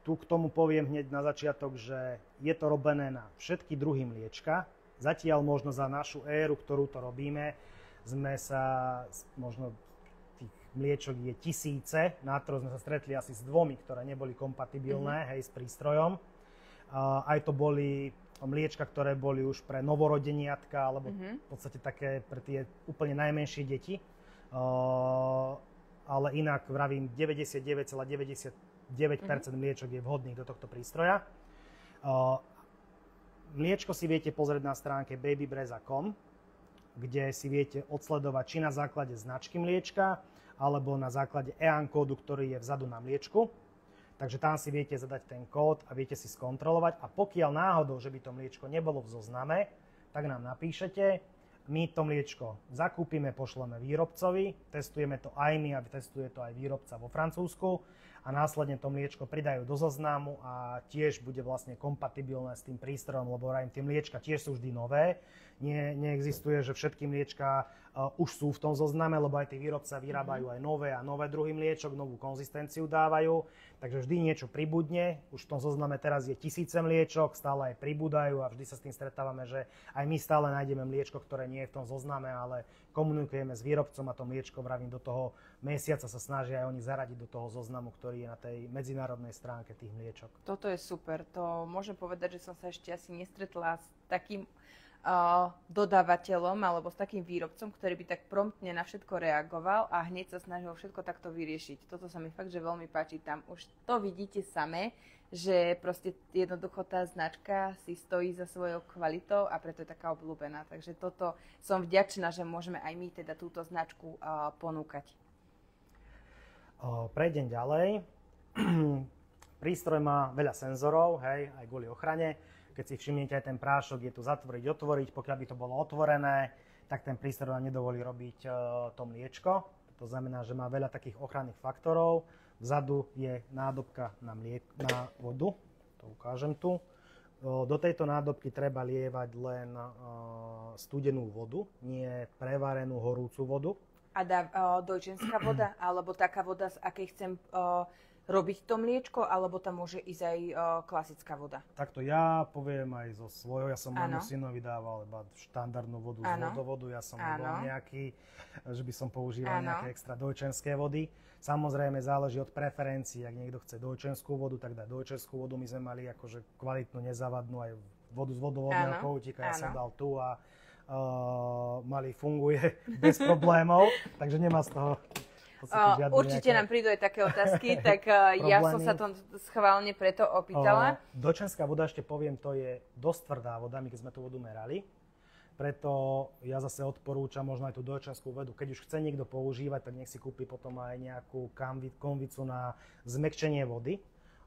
Tu k tomu poviem hneď na začiatok, že je to robené na všetky druhy mliečka. Zatiaľ možno za našu éru, ktorú to robíme, sme sa možno tých mliečok je tisíce. Na trhu sme sa stretli asi s 2, ktoré neboli kompatibilné s prístrojom. Aj to boli mliečka, ktoré boli už pre novorodeniatka, alebo v podstate také pre tie úplne najmenšie deti. Ale inak vravím, 99,99% mliečok je vhodných do tohto prístroja. Mliečko si viete pozrieť na stránke babybreza.com, kde si viete odsledovať či na základe značky mliečka, alebo na základe EAN kódu, ktorý je vzadu na mliečku. Takže tam si viete zadať ten kód a viete si skontrolovať. A pokiaľ náhodou, že by to mliečko nebolo v zozname, tak nám napíšete. My to mliečko zakúpime, pošleme výrobcovi, testujeme to aj my, a testuje to aj výrobca vo Francúzsku. A následne to mliečko pridajú do zoznamu a tiež bude vlastne kompatibilné s tým prístrojom, lebo tie mliečka tiež sú vždy nové. Neexistuje, že všetky mliečka už sú v tom zozname, lebo aj tí výrobca vyrábajú aj nové a nové druhy mliečok, novú konzistenciu dávajú. Takže vždy niečo pribudne. Už v tom zozname teraz je tisíce mliečok, stále aj pribúdajú a vždy sa s tým stretávame, že aj my stále nájdeme mliečko, ktoré nie je v tom zozname, ale komunikujeme s výrobcom a to mliečko, vravím, do toho mesiaca sa snažia aj oni zaradiť do toho zoznamu, ktorý je na tej medzinárodnej stránke tých mliečok. Toto je super. To môžem povedať, že som sa ešte asi nestretla s takým dodávateľom alebo s takým výrobcom, ktorý by tak promptne na všetko reagoval a hneď sa snažil všetko takto vyriešiť. Toto sa mi fakt, že veľmi páči. Tam už to vidíte samé, že proste jednoducho tá značka si stojí za svojou kvalitou a preto je taká obľúbená. Takže toto som vďačná, že môžeme aj my teda túto značku ponúkať. Prejdem ďalej. Prístroj má veľa senzorov, aj kvôli ochrane. Keď si všimnete, aj ten prášok je tu zatvoriť, otvoriť. Pokiaľ by to bolo otvorené, tak ten prístroj nám nedovolí robiť to mliečko. To znamená, že má veľa takých ochranných faktorov. Vzadu je nádobka na vodu. To ukážem tu. Do tejto nádobky treba lievať len studenú vodu, nie prevarenú horúcu vodu. A dá dojčenská voda? Alebo taká voda, z akej chcem robiť to mliečko, alebo tam môže ísť aj klasická voda? Takto ja poviem aj zo svojho. Ja som môjmu synovi dával iba štandardnú vodu z vodovodu. Ja som nebol nejaký, že by som používal nejaké extra dojčenské vody. Samozrejme záleží od preferencií. Ak niekto chce dojčenskú vodu, tak dá dojčenskú vodu. My sme mali akože kvalitnú, nezavadnú aj vodu z vodovodného koutíka. Ja som dal tu a mali funguje bez problémov, takže nemá z toho určite nám prídu aj také otázky, tak ja som sa to schválne preto opýtala. Dojčenská voda, ešte poviem, to je dosť tvrdá voda, my keď sme tú vodu merali. Preto ja zase odporúčam možno aj tú dojčenskú vodu. Keď už chce niekto používať, tak nech si kúpi potom aj nejakú konvicu na zmäkčenie vody,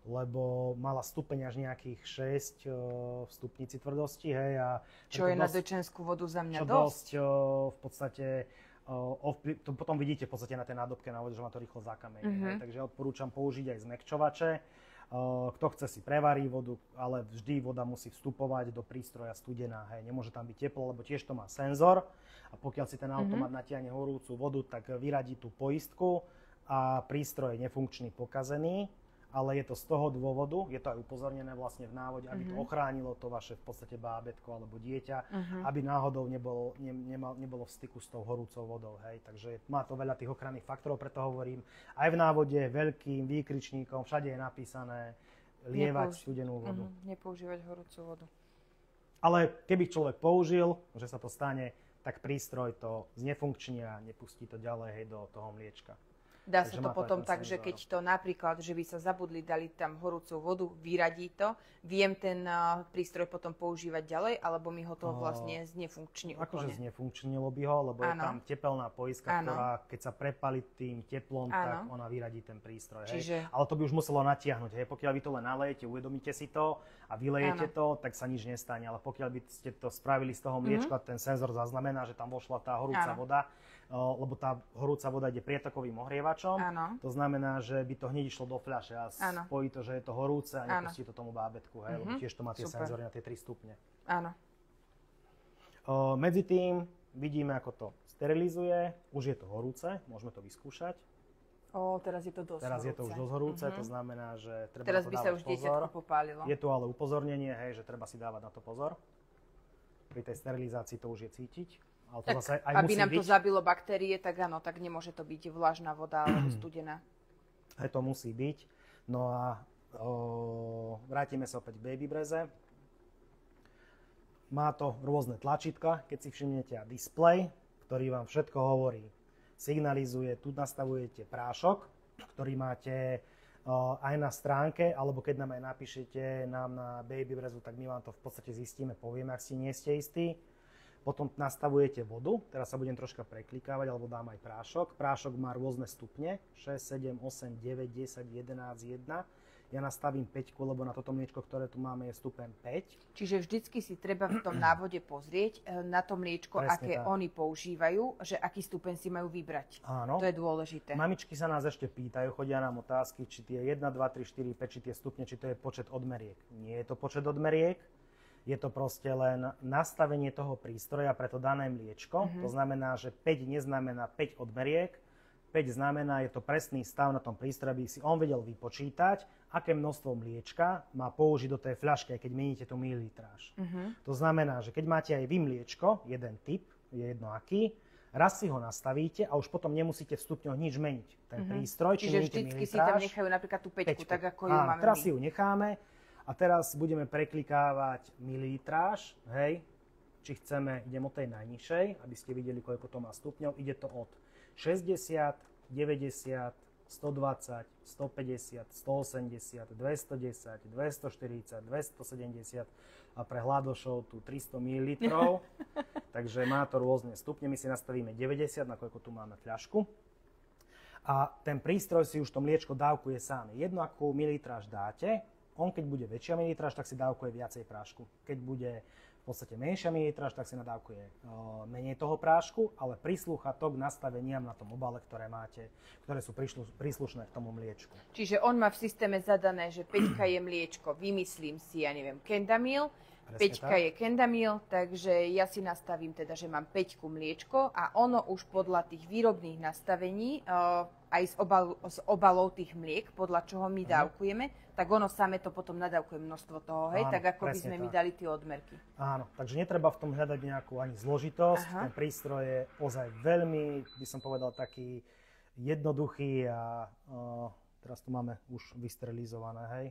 lebo mala stupeň až nejakých 6 v stupnici tvrdosti. Čo je na dojčenskú vodu za mňa dosť. V podstate to potom vidíte v podstate na tej nádobke na vode, že má to rýchlo zakamení. Takže odporúčam použiť aj zmäkčovače. Kto chce, si prevarí vodu, ale vždy voda musí vstupovať do prístroja studená. Nemôže tam byť teplo, lebo tiež to má senzor. A pokiaľ si ten automat natiahne horúcu vodu, tak vyradí tú poistku a prístroj je nefunkčný, pokazený. ale je to z toho dôvodu, je to aj upozornené vlastne v návode, aby to ochránilo to vaše v podstate bábätko alebo dieťa, aby náhodou nebolo v styku s tou horúcou vodou, hej. Takže má to veľa tých ochranných faktorov, preto hovorím, aj v návode veľkým výkričníkom, všade je napísané lievať studenú vodu. Nepoužívať horúcu vodu. Ale keby človek použil, že sa to stane, tak prístroj to znefunkční a nepustí to ďalej, hej, do toho mliečka. Dá sa to potom tak, že keď to napríklad, že by sa zabudli, dali tam horúcu vodu, vyradí to, viem ten prístroj potom používať ďalej, alebo mi ho to vlastne znefunkční úplne? Akože znefunkčnilo by ho, lebo je tam tepelná poistka, ktorá keď sa prepali tým teplom, tak ona vyradí ten prístroj. Hej. Ale to by už muselo natiahnuť. Hej. Pokiaľ vy to len nalejete, uvedomíte si to a vylejete to, tak sa nič nestane. Ale pokiaľ by ste to spravili z toho mliečka, ten senzor zaznamená, že tam vošla tá horúca voda, lebo tá horúca voda ide prietokovým ohrievačom. To znamená, že by to hneď išlo do fľaše a spojí to, že je to horúce a nepustí to tomu bábätku, hej, lebo tiež to má tie senzory na tie 3 stupne. Áno. Medzi tým vidíme, ako to sterilizuje. Už je to horúce, môžeme to vyskúšať. Teraz je to dosť Teraz horúce. je to už dosť horúce, to znamená, že treba Teraz na to by sa dávať už pozor. dieťatko popálilo. Je tu ale upozornenie, hej, že treba si dávať na to pozor. Pri tej sterilizácii to už je cítiť. Ale to Tak, zase aj aby musí nám to byť. zabilo baktérie, tak áno, tak nemôže to byť vlažná voda alebo studená. Aj to musí byť. No a vrátime sa opäť k Baby Breze. Má to rôzne tlačítka, keď si všimnete, a displej, ktorý vám všetko hovorí. Signalizuje, tu nastavujete prášok, ktorý máte aj na stránke, alebo keď nám aj napíšete nám na Baby Brezu, tak my vám to v podstate zistíme, povieme, ak si nie ste istí. Potom nastavujete vodu, teraz sa budem troška preklikávať, alebo dám aj prášok. Prášok má rôzne stupne, 6, 7, 8, 9, 10, 11, 1. Ja nastavím 5, lebo na toto mliečko, ktoré tu máme, je stupeň 5. Čiže vždycky si treba v tom návode pozrieť na to mliečko, Presne aké tak. oni používajú, že aký stupeň si majú vybrať. Áno. To je dôležité. Mamičky sa nás ešte pýtajú, chodia nám otázky, či tie 1, 2, 3, 4, 5, či tie stupne, či to je počet odmeriek. Nie je to počet odmeriek. Je to proste len nastavenie toho prístroja pre to dané mliečko. To znamená, že 5 neznamená 5 odmeriek. 5 znamená, je to presný stav na tom prístroji, aby si on vedel vypočítať, aké množstvo mliečka má použiť do tej fľašky, keď meníte tú mililitráž. To znamená, že keď máte aj vy mliečko, jeden typ, je jedno aký, raz si ho nastavíte a už potom nemusíte v stupňoch nič meniť. Ten prístroj, či Čiže meníte vždycky si mililitráž, tam nechajú napríklad tú 5, tak ako ju áno, máme teraz my. si ju necháme a teraz budeme preklikávať mililitráž, hej, či chceme, idem od tej najnižšej, aby ste videli, koľko to má stupňov. Ide to od 60, 90, 120, 150, 180, 210, 240, 270 a pre hládošov tu 300 ml. Takže má to rôzne stupne. My si nastavíme 90, nakoľko tu máme fľašku. A ten prístroj si už to mliečko dávkuje sám. Jedno akú mililitráž dáte, on keď bude väčšia mililitráž, tak si dávkuje viacej prášku. Keď bude v podstate menšia mililitráž, tak si nadávkuje menej toho prášku, ale prislúcha to k nastaveniam na tom obale, ktoré máte, ktoré sú príslušné k tomu mliečku. Čiže on má v systéme zadané, že 5 je mliečko, vymyslím si, ja neviem, Kendamil, 5 je Kendamil, takže ja si nastavím teda, že mám 5 mliečko a ono už podľa tých výrobných nastavení, aj z obalov tých mliek, podľa čoho my dávkujeme, tak ono same to potom nadávkuje množstvo toho, hej, Áno, tak ako by presne sme tak. my dali tie odmerky. Áno, takže netreba v tom hľadať nejakú ani zložitosť. Ten prístroj je ozaj veľmi, by som povedal, taký jednoduchý a teraz tu máme už vysterilizované, hej.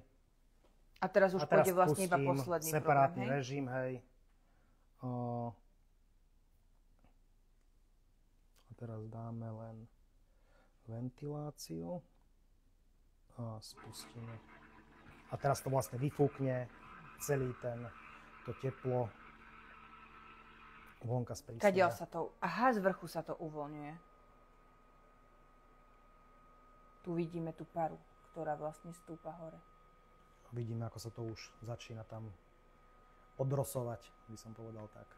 A teraz už pôjde vlastne iba pustím posledný separátny problém, hej? režim, hej. A teraz dáme len ventiláciu a spustíme. A teraz to vlastne vyfúkne celý to teplo vonka z prístroja. Kadiaľ sa to... Aha, z vrchu sa to uvoľňuje. Tu vidíme tú paru, ktorá vlastne stúpa hore. Vidíme, ako sa to už začína tam odrosovať, by som povedal tak.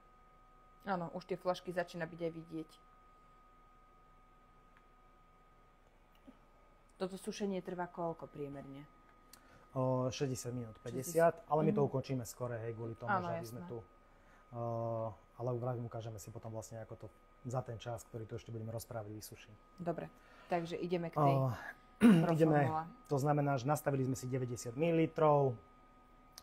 Áno, už tie flašky začína byť aj vidieť. Toto sušenie trvá koľko priemerne? 60 minút, 50, ale my to ukončíme skore, hej, kvôli tomu, Áno, že aby sme tu... ale ukážeme si potom vlastne, ako to za ten čas, ktorý tu ešte budeme rozprávať, vysuší. Dobre, takže ideme k tej... Proformula. To znamená, že nastavili sme si 90 ml,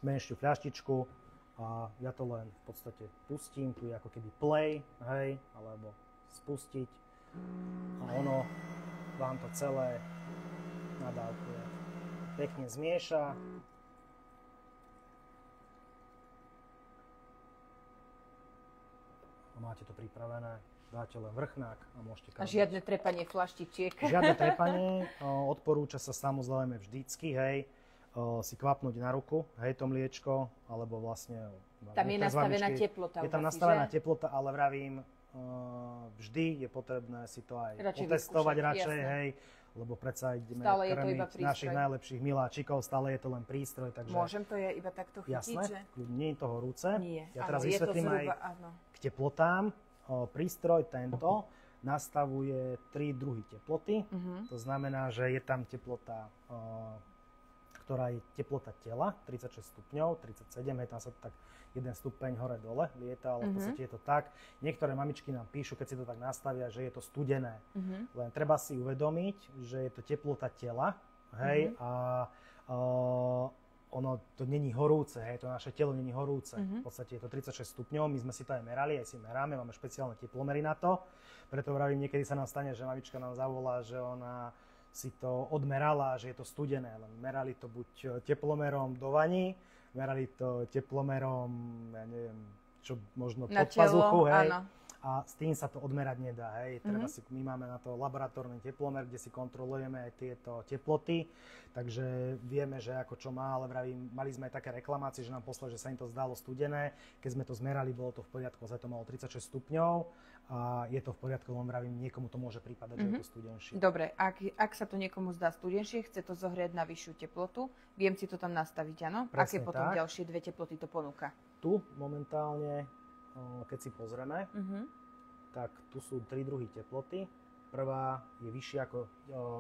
menšiu fľaštičku a ja to len v podstate pustím, tu je ako keby play, hej, alebo spustiť a ono vám to celé nadávkuje. Pekne zmieša. A máte to pripravené. Dáte len vrchnák a môžete A žiadne trepanie flaštičiek. Žiadne trepanie. Odporúča sa samozrejme vždycky, hej, si kvapnúť na ruku, hej, to mliečko, alebo vlastne... Tam je nastavená teplota. Je tam nastavená teplota, ale vravím, vždy je potrebné si to aj otestovať radšej, hej, lebo predsa ideme krmiť našich najlepších miláčikov, stále je to len prístroj, takže... Môžem to je iba takto chytiť, jasné, že? nie je to horúce. Nie. Ja teraz vysvetlím aj k teplotám. Prístroj tento nastavuje 3 druhy teploty. To znamená, že je tam teplota, ktorá je teplota tela, 36 stupňov, 37, je tam sa tak 1 stupeň hore-dole lieta, ale v podstate je to tak. Niektoré mamičky nám píšu, keď si to tak nastavia, že je to studené. Len treba si uvedomiť, že je to teplota tela, hej, a ono to není horúce, hej, to naše telo není horúce. V podstate je to 36 stupňov, my sme si to aj merali, aj si meráme, máme špeciálne teplomery na to. Preto vravím, niekedy sa nám stane, že mamička nám zavolá, že ona si to odmerala, že je to studené. Len merali to buď teplomerom do vaní, merali to teplomerom, ja neviem, čo možno pod pazuchu, hej. Áno. A s tým sa to odmerať nedá, hej. My máme na to laboratórny teplomer, kde si kontrolujeme aj tieto teploty, takže vieme, že ako čo má, ale vravím, mali sme aj také reklamácie, že nám poslali, že sa im to zdalo studené. Keď sme to zmerali, bolo to v poriadku, za to malo 36 stupňov a je to v poriadku, len vravím, niekomu to môže prípadať, že je to studenšie. Dobre, ak sa to niekomu zdá studenšie, chce to zohriať na vyššiu teplotu, viem si to tam nastaviť, áno? Aké potom ďalšie 2 teploty to ponúka? Tu momentálne, keď si pozrieme, tak tu sú 3 druhy teploty. Prvá je vyššia ako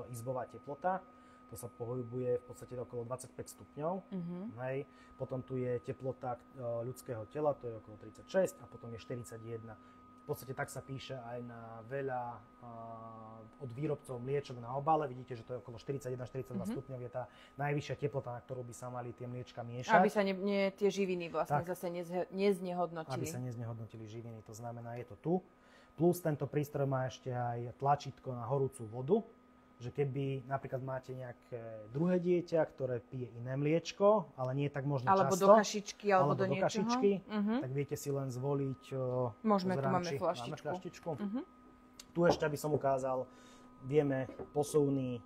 izbová teplota, to sa pohybuje v podstate okolo 25 stupňov. Hej. Potom tu je teplota ľudského tela, to je okolo 36 a potom je 41. V podstate tak sa píše aj na veľa od výrobcov mliečok na obale. Vidíte, že to je okolo 41-42 stupňov, je tá najvyššia teplota, na ktorú by sa mali tie mliečka miešať. Aby sa tie živiny vlastne zase neznehodnotili. Aby sa neznehodnotili živiny, to znamená, je to tu. Plus tento prístroj má ešte aj tlačítko na horúcu vodu, že keby napríklad máte nejaké druhé dieťa, ktoré pije iné mliečko, ale nie tak možno alebo často. Do kašičky, alebo do niečoho. Kašičky, tak viete si len zvoliť. Môžeme, tu máme fľaštičku. Tu ešte, aby som ukázal, vieme posuvnú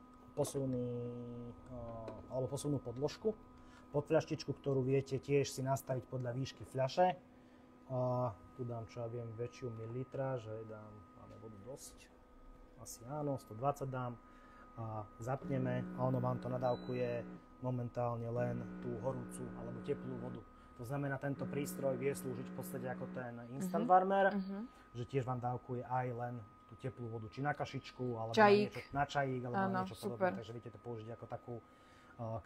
podložku pod fľaštičku, ktorú viete tiež si nastaviť podľa výšky fľaše. Tu dám, čo ja viem, väčšiu mililitra, že máme vodu dosť. Asi áno, 120 dám. A zapneme a ono vám to nadávkuje momentálne len tú horúcu alebo teplú vodu. To znamená, tento prístroj vie slúžiť v podstate ako ten instant warmer, že tiež vám dávkuje aj len tú teplú vodu, či na kašičku, alebo na čajík, alebo na niečo podobné. Takže viete to použiť ako takú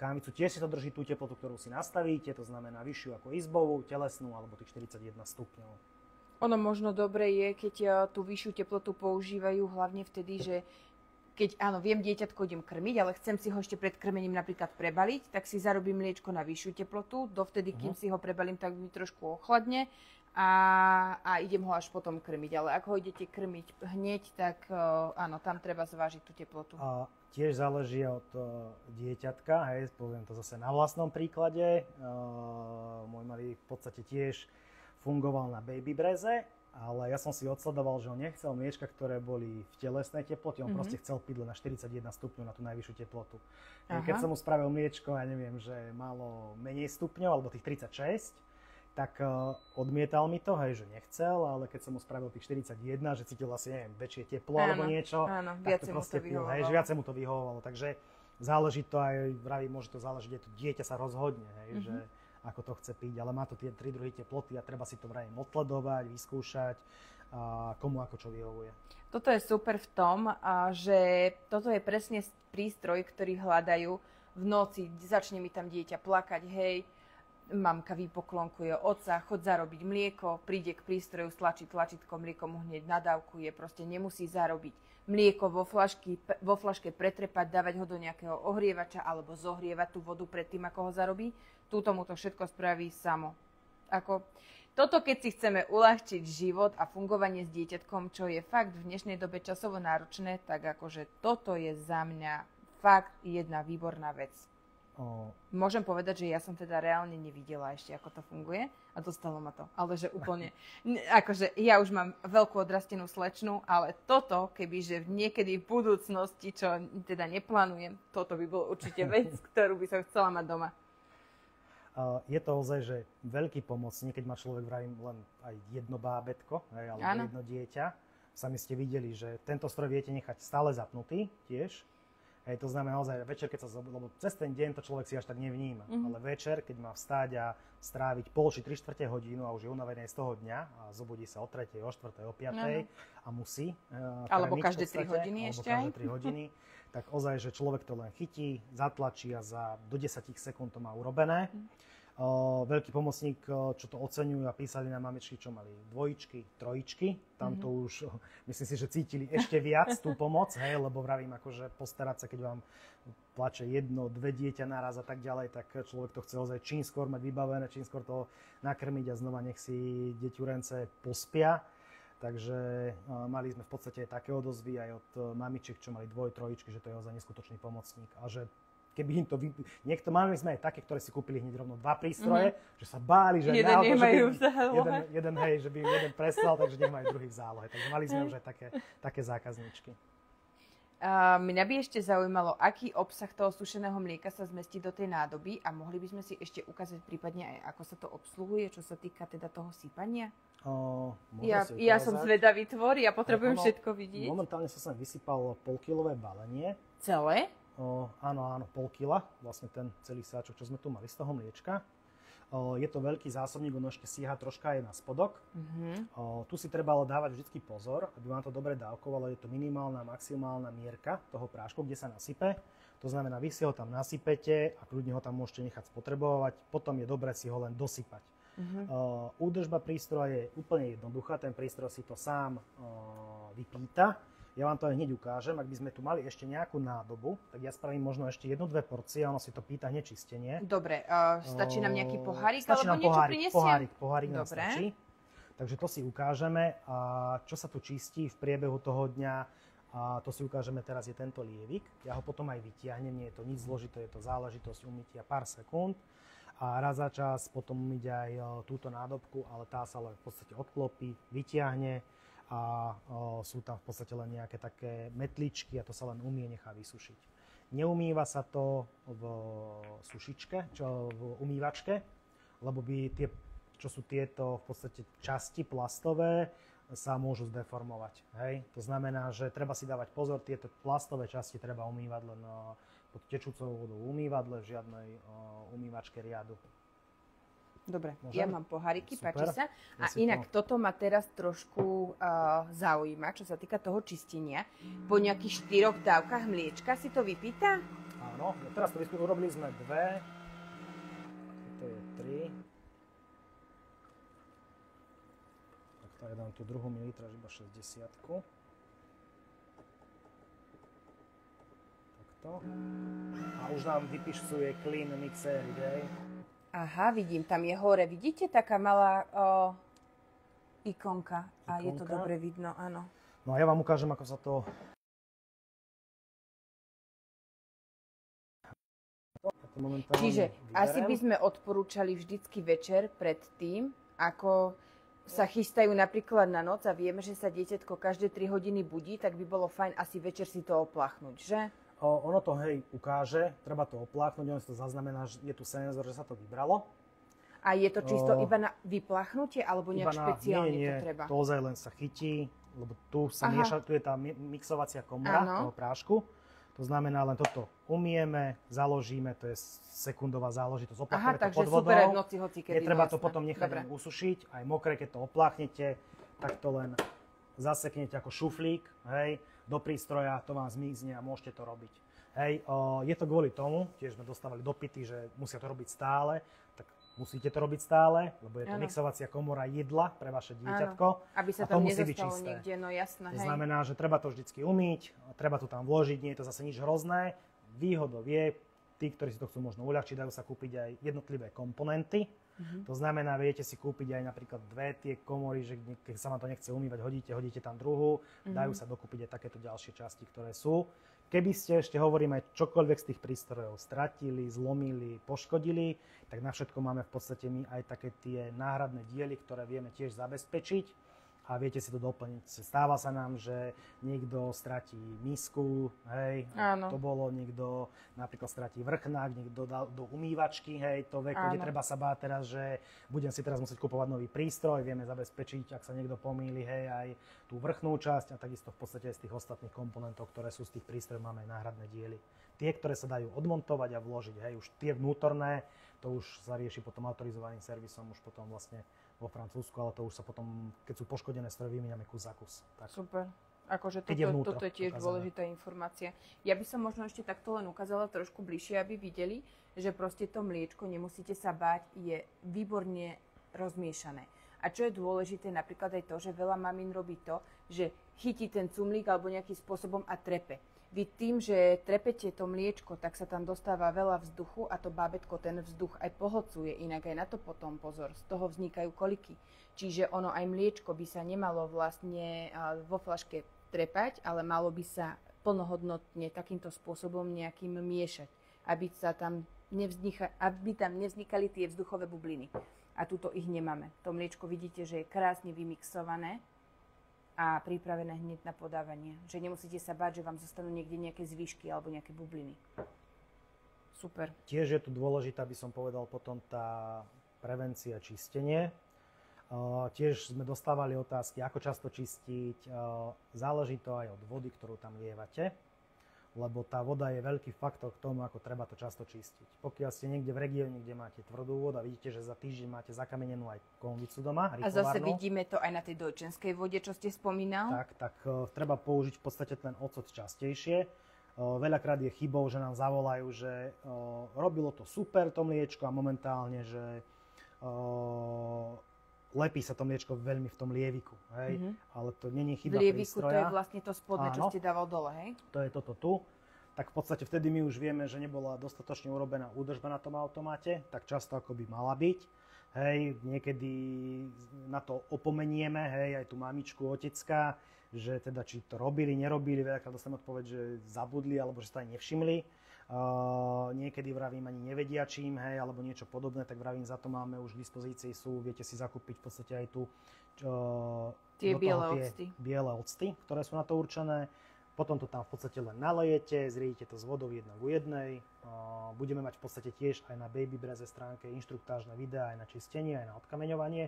kávicu. Tiež si to drží tú teplotu, ktorú si nastavíte, to znamená vyššiu ako izbovú, telesnú, alebo tých 41 stupňov. Ono možno dobre je, keď tú vyššiu teplotu používajú hlavne vtedy, že keď áno, viem, dieťatko idem krmiť, ale chcem si ho ešte pred krmením napríklad prebaliť, tak si zarobím mliečko na vyššiu teplotu, dovtedy, kým si ho prebalím, tak mi trošku ochladne a idem ho až potom krmiť. Ale ak ho idete krmiť hneď, tak áno, tam treba zvážiť tú teplotu. A tiež záleží od dieťatka, hej, poviem to zase na vlastnom príklade. Môj malý v podstate tiež fungoval na baby breze, ale ja som si odsledoval, že on nechcel mliečka, ktoré boli v telesnej teplote, on proste chcel piť len na 41 stupňov na tú najvyššiu teplotu. Keď som mu spravil mliečko, ja neviem, že malo menej stupňov, alebo tých 36, tak odmietal mi to, hej, že nechcel, ale keď som mu spravil tých 41, že cítil asi, neviem, väčšie teplo alebo niečo, tak to proste pil, hej, že viacej mu to vyhovovalo. Takže záleží to aj, vravím, môže to záležiť, to dieťa sa rozhodne, hej, že ako to chce piť, ale má to tie 3 druhy teploty a treba si to vraj odkladovať, vyskúšať, a komu ako čo vyhovuje. Toto je super v tom, že toto je presne prístroj, ktorý hľadajú v noci, začne mi tam dieťa plakať, hej, mamka vypoklonkuje otca, chod zarobiť mlieko, príde k prístroju, stlačí tlačítko, mlieko mu hneď nadávkuje, proste nemusí zarobiť. mlieko vo flaške pretrepať, dávať ho do nejakého ohrievača alebo zohrievať tú vodu predtým, ako ho zarobí. Túto mu to všetko spraví samo. Toto, keď si chceme uľahčiť život a fungovanie s dieťatkom, čo je fakt v dnešnej dobe časovo náročné, tak akože toto je za mňa fakt jedna výborná vec. Môžem povedať, že ja som teda reálne nevidela ešte, ako to funguje a dostalo ma to. Ale že úplne, akože ja už mám veľkú odrastenú slečnu, ale toto, kebyže niekedy v budúcnosti, čo teda neplánujem, toto by bol určite vec, ktorú by som chcela mať doma. Je to ozaj, že veľký pomocník, keď má človek vravím len aj jedno bábätko, alebo jedno dieťa. Sami ste videli, že tento stroj viete nechať stále zapnutý tiež. To znamená naozaj večer, keď sa zobudí, lebo cez ten deň to človek si až tak nevníma. Ale večer, keď má vstať a stráviť pol či 3/4 hodinu a už je unavený z toho dňa a zobudí sa o 3., o 4., o 5. A musí. Alebo každé 3 hodiny ešte. Alebo každé 3 hodiny. Tak ozaj, že človek to len chytí, zatlačí a do 10 sekúnd to má urobené. Veľký pomocník, čo to oceňujú a písali na mamičky, čo mali 2, 3. Tam to už, myslím si, že cítili ešte viac tú pomoc, lebo vravím, akože postarať sa, keď vám plače 1, 2 dieťa naraz a tak ďalej, tak človek to chce ozaj čím skôr mať vybavené, čím skôr to nakrmiť a znova nech si deťurence pospia. Takže mali sme v podstate také odozvy aj od mamičiek, čo mali 2, 3, že to je ozaj neskutočný pomocník a že keby im to mali sme aj také, ktoré si kúpili hneď rovno 2 prístroje, že sa báli, že jeden nemajú v zálohe. Že by im jeden preslal, takže nech majú druhý v zálohe. Takže mali sme už aj také zákazničky. Mňa by ešte zaujímalo, aký obsah toho sušeného mlieka sa zmestí do tej nádoby a mohli by sme si ešte ukázať prípadne aj, ako sa to obsluhuje, čo sa týka teda toho sypania? Ja som zvedavý tvor, ja potrebujem všetko vidieť. Momentálne sa sem vysypalo polkilové balenie. Celé? Áno, pol kila, vlastne ten celý sáčok, čo sme tu mali z toho mliečka. Je to veľký zásobník, ono ešte siaha troška aj na spodok. Tu si treba ale dávať vždy pozor, aby vám to dobre dávkovalo. Je to minimálna, maximálna mierka toho prášku, kde sa nasype. To znamená, vy si ho tam nasypete a kľudne ho tam môžete nechať spotrebovať. Potom je dobré si ho len dosypať. Údržba prístroja je úplne jednoduchá. Ten prístroj si to sám vypýta. Ja vám to aj hneď ukážem. Ak by sme tu mali ešte nejakú nádobu, tak ja spravím možno ešte 1-2 porcie a ono si to pýta hneď čistenie. Dobre, stačí nám nejaký pohárik alebo niečo prinesiem? Pohárik nám stačí. Takže to si ukážeme. A čo sa tu čistí v priebehu toho dňa, a to si ukážeme teraz, je tento lievik. Ja ho potom aj vytiahnem, nie je to nič zložité, je to záležitosť umytia pár sekúnd. A raz za čas potom umyť aj túto nádobku, ale tá sa len v podstate odklopí, vytiahne. A sú tam v podstate len nejaké také metličky a to sa len umie, nechá vysušiť. Neumýva sa to v sušičke, v umývačke, lebo by tie, čo sú tieto v podstate časti plastové, sa môžu zdeformovať. Hej? To znamená, že treba si dávať pozor, tieto plastové časti treba umývať len pod tečúcou vodou umývadle, v žiadnej umývačke riadu. Dobre, ja mám poháriky, páči sa. A inak toto ma teraz trošku zaujíma, čo sa týka toho čistenia. Po nejakých 4 dávkach mliečka si to vypýta? Áno, teraz to urobili sme 2. To je 3. Tak to ja dám tú druhú mililitráž iba 60-ku. Takto. A už nám vypišcuje clean mixer, idej. Aha, vidím, tam je hore, vidíte, taká malá ikonka. A je to dobre vidno, áno. No a ja vám ukážem, ako sa to... Čiže asi by sme odporúčali vždycky večer pred tým, ako sa chystajú napríklad na noc a vieme, že sa dieťatko každé 3 hodiny budí, tak by bolo fajn asi večer si to opláchnuť, že? Ono to ukáže, treba to opláchnuť, ono si to zaznamená, že je tu senzor, že sa to vybralo. A je to čisto iba na vypláchnutie, alebo nejak špeciálne nie, to treba? To ozaj len sa chytí, lebo tu sa mieša, tu je tá mixovacia komora toho prášku. To znamená, len toto umieme, založíme, to je sekundová záležitosť, opláchneme to pod vodou. Super, v noci hocikedy. Netreba to potom nechať usušiť, aj mokré, keď to opláchnete, tak to len zaseknete ako šuflík, hej, do prístroja, to vám zmizne a môžete to robiť. Hej, je to kvôli tomu, tiež sme dostávali dopyty, že musia to robiť stále, tak musíte to robiť stále, lebo je to Áno. mixovacia komora jedla pre vaše dieťatko. Aby sa a to tam musí byť nezostalo čisté. niekde, no jasné, To hej. znamená, že treba to vždycky umyť, treba to tam vložiť, nie je to zase nič hrozné. Výhodou je, tí, ktorí si to chcú možno uľahčiť, dajú sa kúpiť aj jednotlivé komponenty. To znamená, viete si kúpiť aj napríklad dve tie komory, že keď sa vám to nechce umývať, hodíte tam druhú, dajú sa dokúpiť aj takéto ďalšie časti, ktoré sú. Keby ste ešte, hovorím, aj čokoľvek z tých prístrojov stratili, zlomili, poškodili, tak na všetko máme v podstate my aj také tie náhradné diely, ktoré vieme tiež zabezpečiť. A viete si to doplniť. Stáva sa nám, že niekto stratí misku, hej, Áno. to bolo, niekto napríklad stratí vrchnák, niekto dal do umývačky, hej, to veku, kde Áno. treba sa báť teraz, že budem si teraz musieť kupovať nový prístroj, vieme zabezpečiť, ak sa niekto pomýli, hej, aj tú vrchnú časť a takisto v podstate aj z tých ostatných komponentov, ktoré sú z tých prístrojov, máme aj náhradné diely. Tie, ktoré sa dajú odmontovať a vložiť, hej, už tie vnútorné, to už sa rieši potom autorizovaným servisom, už potom vlastne vo Francúzsku, ale to už sa potom, keď sú poškodené stroje, vymieňame kus za kus. Tak. Super. Akože Keď je vnútro toto je tiež ukázané. dôležitá informácia. Ja by som možno ešte takto len ukázala trošku bližšie, aby videli, že proste to mliečko, nemusíte sa báť, je výborne rozmiešané. A čo je dôležité, napríklad aj to, že veľa mamín robí to, že chytí ten cumlík alebo nejakým spôsobom a trepe. Vy tým, že trepete to mliečko, tak sa tam dostáva veľa vzduchu a to bábätko ten vzduch aj pohlcuje, inak aj na to potom pozor, z toho vznikajú koliky. Čiže ono aj mliečko by sa nemalo vlastne vo fľaške trepať, ale malo by sa plnohodnotne takýmto spôsobom nejakým miešať, aby tam nevznikali tie vzduchové bubliny. A tuto ich nemáme. To mliečko vidíte, že je krásne vymixované a pripravené hneď na podávanie. Že nemusíte sa báť, že vám zostanú niekde nejaké zvyšky alebo nejaké bubliny. Super. Tiež je tu dôležitá, by som povedal, potom tá prevencia, čistenie. Tiež sme dostávali otázky, ako často čistiť. Záleží to aj od vody, ktorú tam lievate, lebo tá voda je veľký faktor k tomu, ako treba to často čistiť. Pokiaľ ste niekde v regióne, kde máte tvrdú vodu a vidíte, že za týždeň máte zakamenenú aj konvicu doma, A zase vidíme to aj na tej dojčenskej vode, čo ste spomínal. tak treba použiť v podstate ten ocot častejšie. Veľakrát je chybou, že nám zavolajú, že robilo to super to mliečko a momentálne, že lepí sa to mliečko veľmi v tom lieviku, hej? Ale to nie je chyba v lieviku prístroja. to je vlastne to spodné, čo Áno. ste dával dole, hej? To je toto tu. Tak v podstate vtedy my už vieme, že nebola dostatočne urobená údržba na tom automate, tak často ako by mala byť. Hej, niekedy na to opomenieme, hej, aj tú mamičku, otecka, že teda či to robili, nerobili, veľakrát dostanem odpoveď, že zabudli alebo že sa to aj nevšimli. Niekedy vravím ani nevedia čím, hej, alebo niečo podobné, tak vravím, za to máme už k dispozícii viete si zakúpiť v podstate aj tu Tie biele octy, ktoré sú na to určené. Potom to tam v podstate len nalejete, zriedite to s vodou 1:1. Budeme mať v podstate tiež aj na Baby Breze stránke inštruktážne videá aj na čistenie, aj na odkameňovanie,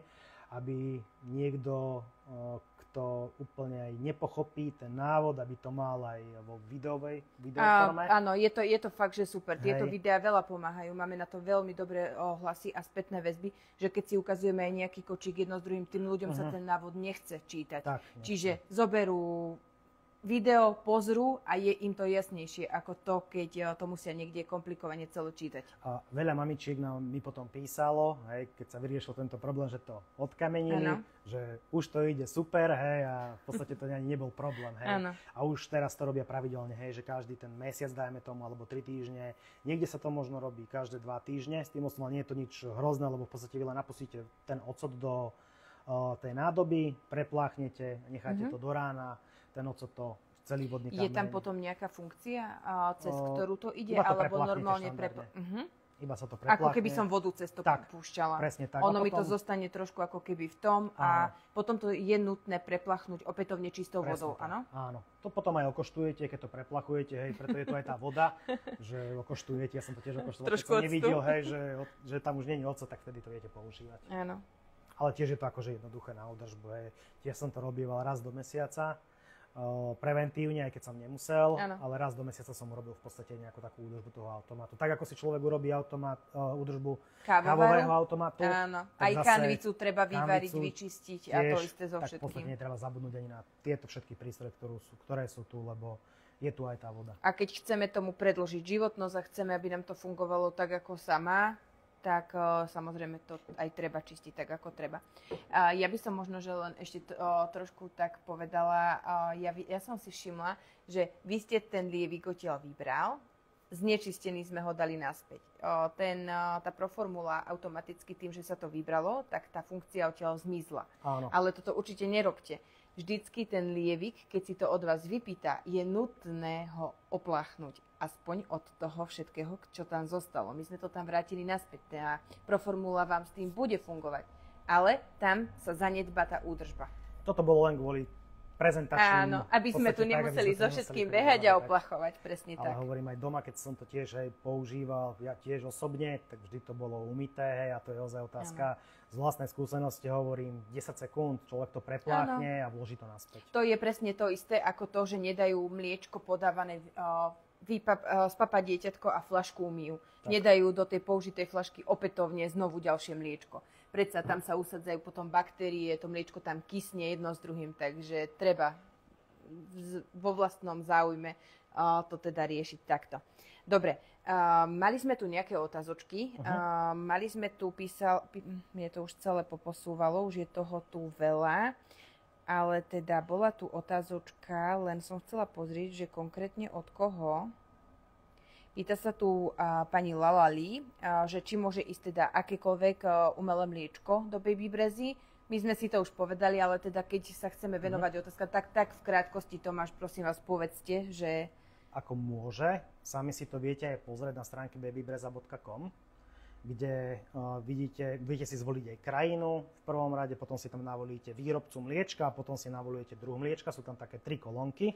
aby niekto, kto úplne aj nepochopí ten návod, aby to mal aj vo videoforme. Áno, je to fakt, že super. Tieto videá veľa pomáhajú. Máme na to veľmi dobré ohlasy a spätné väzby, že keď si ukazujeme aj nejaký kočík jedno s druhým, tým ľuďom sa ten návod nechce čítať. Tak, Čiže zoberú video, pozrú a je im to jasnejšie ako to, keď to musia niekde komplikovane celo čítať. A veľa mamičiek nám mi potom písalo, hej, keď sa vyriešil tento problém, že to odkamenili, že už to ide super, hej, a v podstate to ani nebol problém, hej. Áno. A už teraz to robia pravidelne, hej, že každý ten mesiac, dajme tomu, alebo 3 týždne. Niekde sa to možno robí každé 2 týždne, s tým oslom nie je to nič hrozné, lebo v podstate vy len napustíte ten ocot do tej nádoby, prepláchnete, necháte to do rána, ten ocot to celý vodný kameň. Je tam potom nejaká funkcia, cez ktorú to ide, iba to alebo prepláchnete normálne Iba sa to prepláchne. Ako keby som vodu cez to púšťala. Presne tak. Ono mi to zostane trošku ako keby v tom a potom to je nutné preplachnúť opätovne čistou vodou, áno? Áno. To potom aj okoštujete, keď to preplachujete, hej, preto je tu aj tá voda, že okoštujete, ja som to tiež okoštoval, keď som nevidel, hej, že tam už nie je ocot, tak vtedy to viete používať. Áno. Ale tiež je to akože jednoduché na údržbu, hej. Tiež som to robieval raz do mesiaca, preventívne, aj keď som nemusel, ale raz do mesiaca som urobil v podstate nejakú takú údržbu toho automatu. Tak ako si človek urobí údržbu kávového automatu. Áno, aj kanvicu treba vyvariť, vyčistiť a to isté so všetkým. Tak v podstate netreba zabudnúť ani na tieto všetky prístroje, ktoré sú tu, lebo je tu aj tá voda. A keď chceme tomu predĺžiť životnosť a chceme, aby nám to fungovalo tak, ako sa má, tak samozrejme to aj treba čistiť tak, ako treba. Ja by som možno, že len ešte trošku tak povedala, ja som si všimla, že vy ste ten lievik odtiaľ vybral, znečistený sme ho dali naspäť. Tá proformula automaticky tým, že sa to vybralo, tak tá funkcia odtiaľ zmizla. Áno. Ale toto určite nerobte. Vždycky ten lievik, keď si to od vás vypýta, je nutné ho opláchnuť. Aspoň od toho všetkého, čo tam zostalo. My sme to tam vrátili naspäť. Tá proformula vám s tým bude fungovať. Ale tam sa zanedbá tá údržba. Toto bolo len kvôli prezentačným. Áno, aby sme tu nemuseli so všetkým behať a oplachovať, presne tak. Ale hovorím aj doma, keď som to tiež používal, ja tiež osobne, tak vždy to bolo umyté, hej, a to je ozaj otázka. Z vlastnej skúsenosti hovorím, 10 sekúnd, človek to prepláchne a vloží to naspäť. To je presne to isté, ako to, že nedajú mliečko podávané spapať dieťatko a fľašku umýjú. Nedajú do tej použitej fľašky opätovne znovu ďalšie mliečko. Predsa tam sa usadzajú potom baktérie, to mliečko tam kysne jedno s druhým, takže treba vo vlastnom záujme to teda riešiť takto. Dobre, mali sme tu nejaké otázočky, mali sme tu mne to už celé poposúvalo, už je toho tu veľa, ale teda bola tu otázočka, len som chcela pozrieť, že konkrétne od koho. Pýta sa tu pani Lalali, že či môže ísť teda akékoľvek umelé mliečko do baby brezy. My sme si to už povedali, ale teda keď sa chceme venovať otázka, tak v krátkosti, Tomáš, prosím vás, povedzte, že... Ako môže, sami si to viete aj pozrieť na stránke babybreza.com, kde budete si zvoliť aj krajinu v prvom rade, potom si tam navolíte výrobcu mliečka a potom si navolujete druh mliečka, sú tam také 3 kolónky.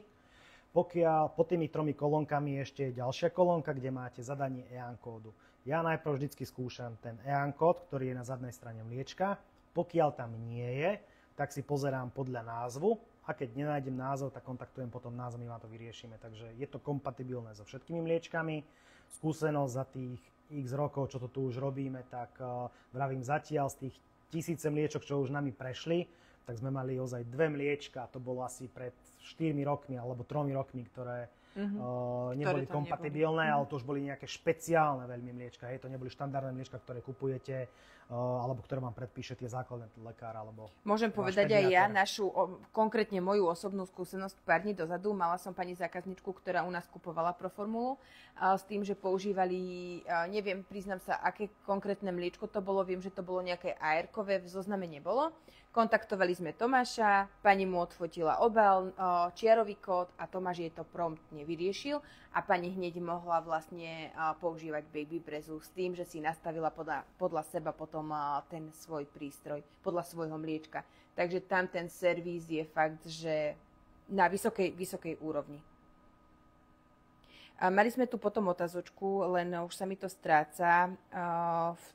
Pokiaľ pod tými 3 kolónkami ešte je ďalšia kolónka, kde máte zadanie EAN kódu. Ja najprv vždycky skúšam ten EAN kód, ktorý je na zadnej strane mliečka. Pokiaľ tam nie je, tak si pozerám podľa názvu a keď nenájdem názov, tak kontaktujem potom názov, my vám to vyriešime. Takže je to kompatibilné so všetkými mliečkami. Skúsenosť za tých x rokov, čo to tu už robíme, tak vravím zatiaľ z tých tisíce mliečok, čo už nami prešli, tak sme mali ozaj 2 mliečka, to bolo asi pred 4 rokmi alebo 3 rokmi, ktoré neboli kompatibilné, ale to už boli nejaké špeciálne veľmi mliečka. Hej, to neboli štandardné mliečka, ktoré kupujete alebo ktoré vám predpíše tie základné lekár. Alebo môžem povedať aj ja konkrétne moju osobnú skúsenosť pár dní dozadu. Mala som pani zákazničku, ktorá u nás kupovala Proformulu s tým, že používali, neviem, priznám sa, aké konkrétne mliečko to bolo. Viem, že to bolo nejaké AR-kové, v zozname nebolo. Kontaktovali sme Tomáša, pani mu odfotila obal, čiarový kód a Tomáš jej to promptne vyriešil a pani hneď mohla vlastne používať baby brezu s tým, že si nastavila podľa seba potom ten svoj prístroj, podľa svojho mliečka. Takže tam ten servis je fakt, že na vysokej úrovni. Mali sme tu potom otázočku, len už sa mi to stráca v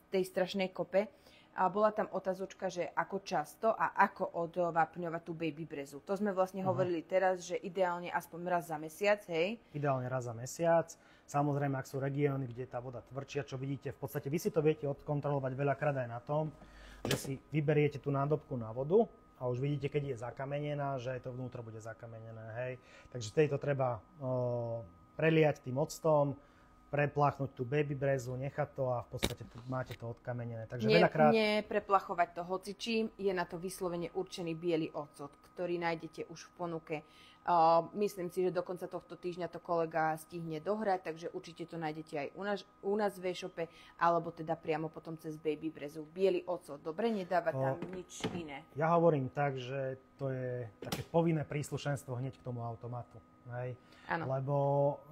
tej strašnej kope. A bola tam otázočka, že ako často a ako odvápňovať tú baby brezu. To sme vlastne hovorili teraz, že ideálne aspoň raz za mesiac, hej? Ideálne raz za mesiac. Samozrejme, ak sú regióny, kde je tá voda tvrdšia, čo vidíte, v podstate vy si to viete odkontrolovať veľakrát aj na tom, že si vyberiete tú nádobku na vodu a už vidíte, keď je zakamenená, že aj to vnútro bude zakamenené, hej? Takže tejto treba preliať tým octom, prepláchnuť tú baby brezu, nechať to a v podstate máte to odkamenené. Takže veľakrát... Nepreplachovať to hocičím, je na to vyslovene určený biely ocot, ktorý nájdete už v ponuke. Myslím si, že do konca tohto týždňa to kolega stihne dohrať, takže určite to nájdete aj u nás v e-shope, alebo teda priamo potom cez baby brezu. Biely ocot, dobre, nedáva tam nič iné. Ja hovorím tak, že to je také povinné príslušenstvo hneď k tomu automatu. Hej. Lebo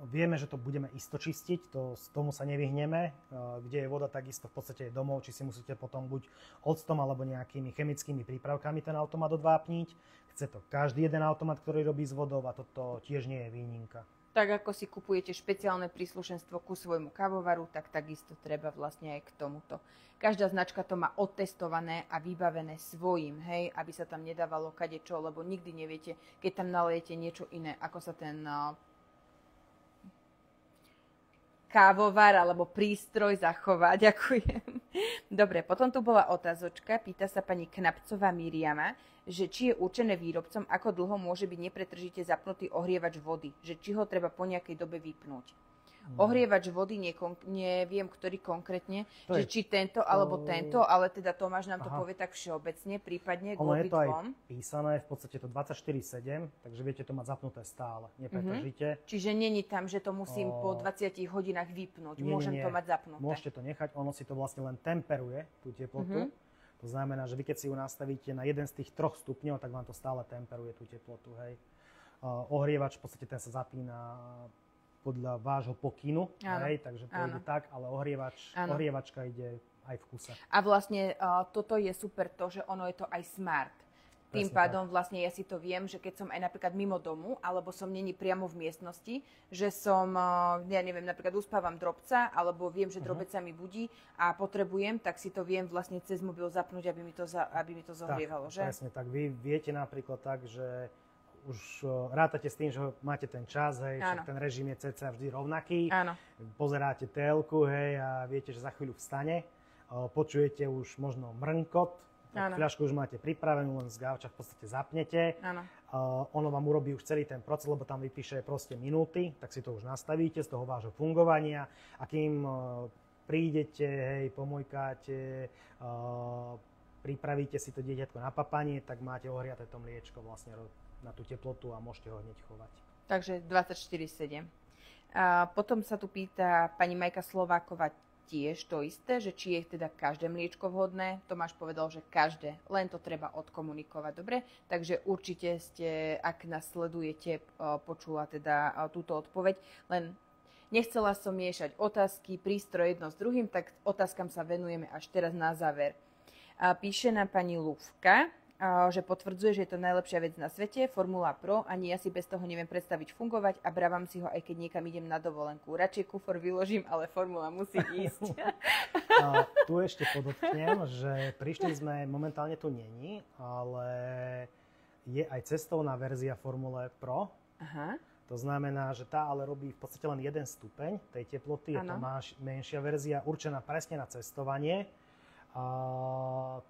vieme, že to budeme isto čistiť, tomu sa nevyhneme. Kde je voda, takisto v podstate je domov, či si musíte potom buď octom alebo nejakými chemickými prípravkami ten automat odvápniť. Chce to každý jeden automat, ktorý robí s vodou a toto tiež nie je výnimka. Tak ako si kupujete špeciálne príslušenstvo ku svojmu kávovaru, tak takisto treba vlastne aj k tomuto. Každá značka to má otestované a vybavené svojím, hej, aby sa tam nedávalo kadečo, lebo nikdy neviete, keď tam nalejete niečo iné, ako sa ten kávovar alebo prístroj zachová. Ďakujem. Dobre, potom tu bola otázočka, pýta sa pani Knapcová Miriama, že či je určené výrobcom, ako dlho môže byť nepretržite zapnutý ohrievač vody, že či ho treba po nejakej dobe vypnúť. Ohrievač vody, neviem, ktorý konkrétne, To že je či tento alebo tento, ale teda Tomáš nám to povie tak všeobecne, prípadne k Ono je to aj obidvom. písané, v podstate to 24/7, takže viete to mať zapnuté stále, nepretržite. Čiže není tam, že to musím po 20 hodinách vypnúť, môžem to mať zapnuté. Môžete to nechať, ono si to vlastne len temperuje, tú teplotu. To znamená, že vy keď si ju nastavíte na jeden z tých 3 stupňov, tak vám to stále temperuje tú teplotu, hej. Ohrievač, v podstate ten sa zapína podľa vášho pokynu, hej, takže to ide tak, ale ohrievačka ide aj v kuse. A vlastne toto je super to, že ono je to aj smart. Tým Presne pádom vlastne ja si to viem, že keď som aj napríklad mimo domu, alebo som není priamo v miestnosti, že som, ja neviem, napríklad uspávam drobca, alebo viem, že drobec sa mi budí a potrebujem, tak si to viem vlastne cez mobil zapnúť, aby mi to zohrievalo, tak, že? Presne tak. Vy viete napríklad tak, že už rátate s tým, že máte ten čas, hej, však ten režim je cca vždy rovnaký. Áno. Pozeráte telku, hej, a viete, že za chvíľu vstane. Počujete už možno mrnkot, fľašku už máte pripravenú, len z gauča v podstate zapnete. Áno. Ono vám urobí už celý ten proces, lebo tam vypíše proste minúty, tak si to už nastavíte z toho vášho fungovania. A kým prídete, hej, pomojkáte, pripravíte si to dieťatko na papanie, tak máte ohriaté to mliečko vlastne na tú teplotu a môžete ho hneď chovať. Takže 24/7. A potom sa tu pýta pani Majka Slováková tiež to isté, že či je teda každé mliečko vhodné. Tomáš povedal, že každé, len to treba odkomunikovať, dobre? Takže určite ste, ak nás sledujete, počula teda túto odpoveď, len nechcela som miešať otázky, prístroj jedno s druhým, tak otázkam sa venujeme až teraz na záver. Píše nám pani Lúvka, že potvrdzuje, že je to najlepšia vec na svete, Formula Pro, ani ja si bez toho neviem predstaviť fungovať a brávam si ho, aj keď niekam idem na dovolenku. Radšej kufor vyložím, ale Formula musí ísť. Tu ešte podotknem, že prišli sme, momentálne tu není, ale je aj cestovná verzia Formule Pro. Aha. To znamená, že tá ale robí v podstate len 1 stupeň tej teploty, je to menšia verzia, určená presne na cestovanie.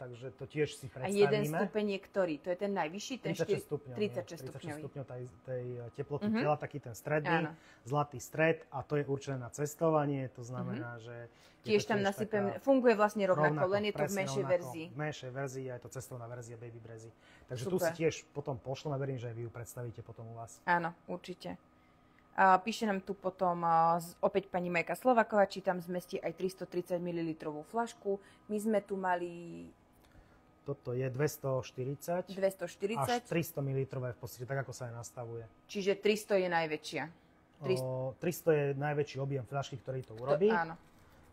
Takže to tiež si predstavíme. A 1 stupeň je ktorý? To je ten najvyšší? Ten 36 stupňov. 36 stupňov tej teploty tela, taký ten stredný, zlatý stred, a to je určené na cestovanie, to znamená, že tiež tam nasypem, funguje vlastne rovnako, len je to v menšej verzii. V menšej verzii a je to cestovná verzia Baby Breezy. Takže super. Tu si tiež potom pošlem a verím, že aj vy ju predstavíte potom u vás. Áno, určite. Píše nám tu potom opäť pani Majka Slováková, či tam zmestí aj 330 ml fľašku. My sme tu mali... Toto je 240 až 300 ml v podstate, tak ako sa aj nastavuje. Čiže 300 je najväčšia. 300 je najväčší objem fľašky, ktorý to urobí. Áno.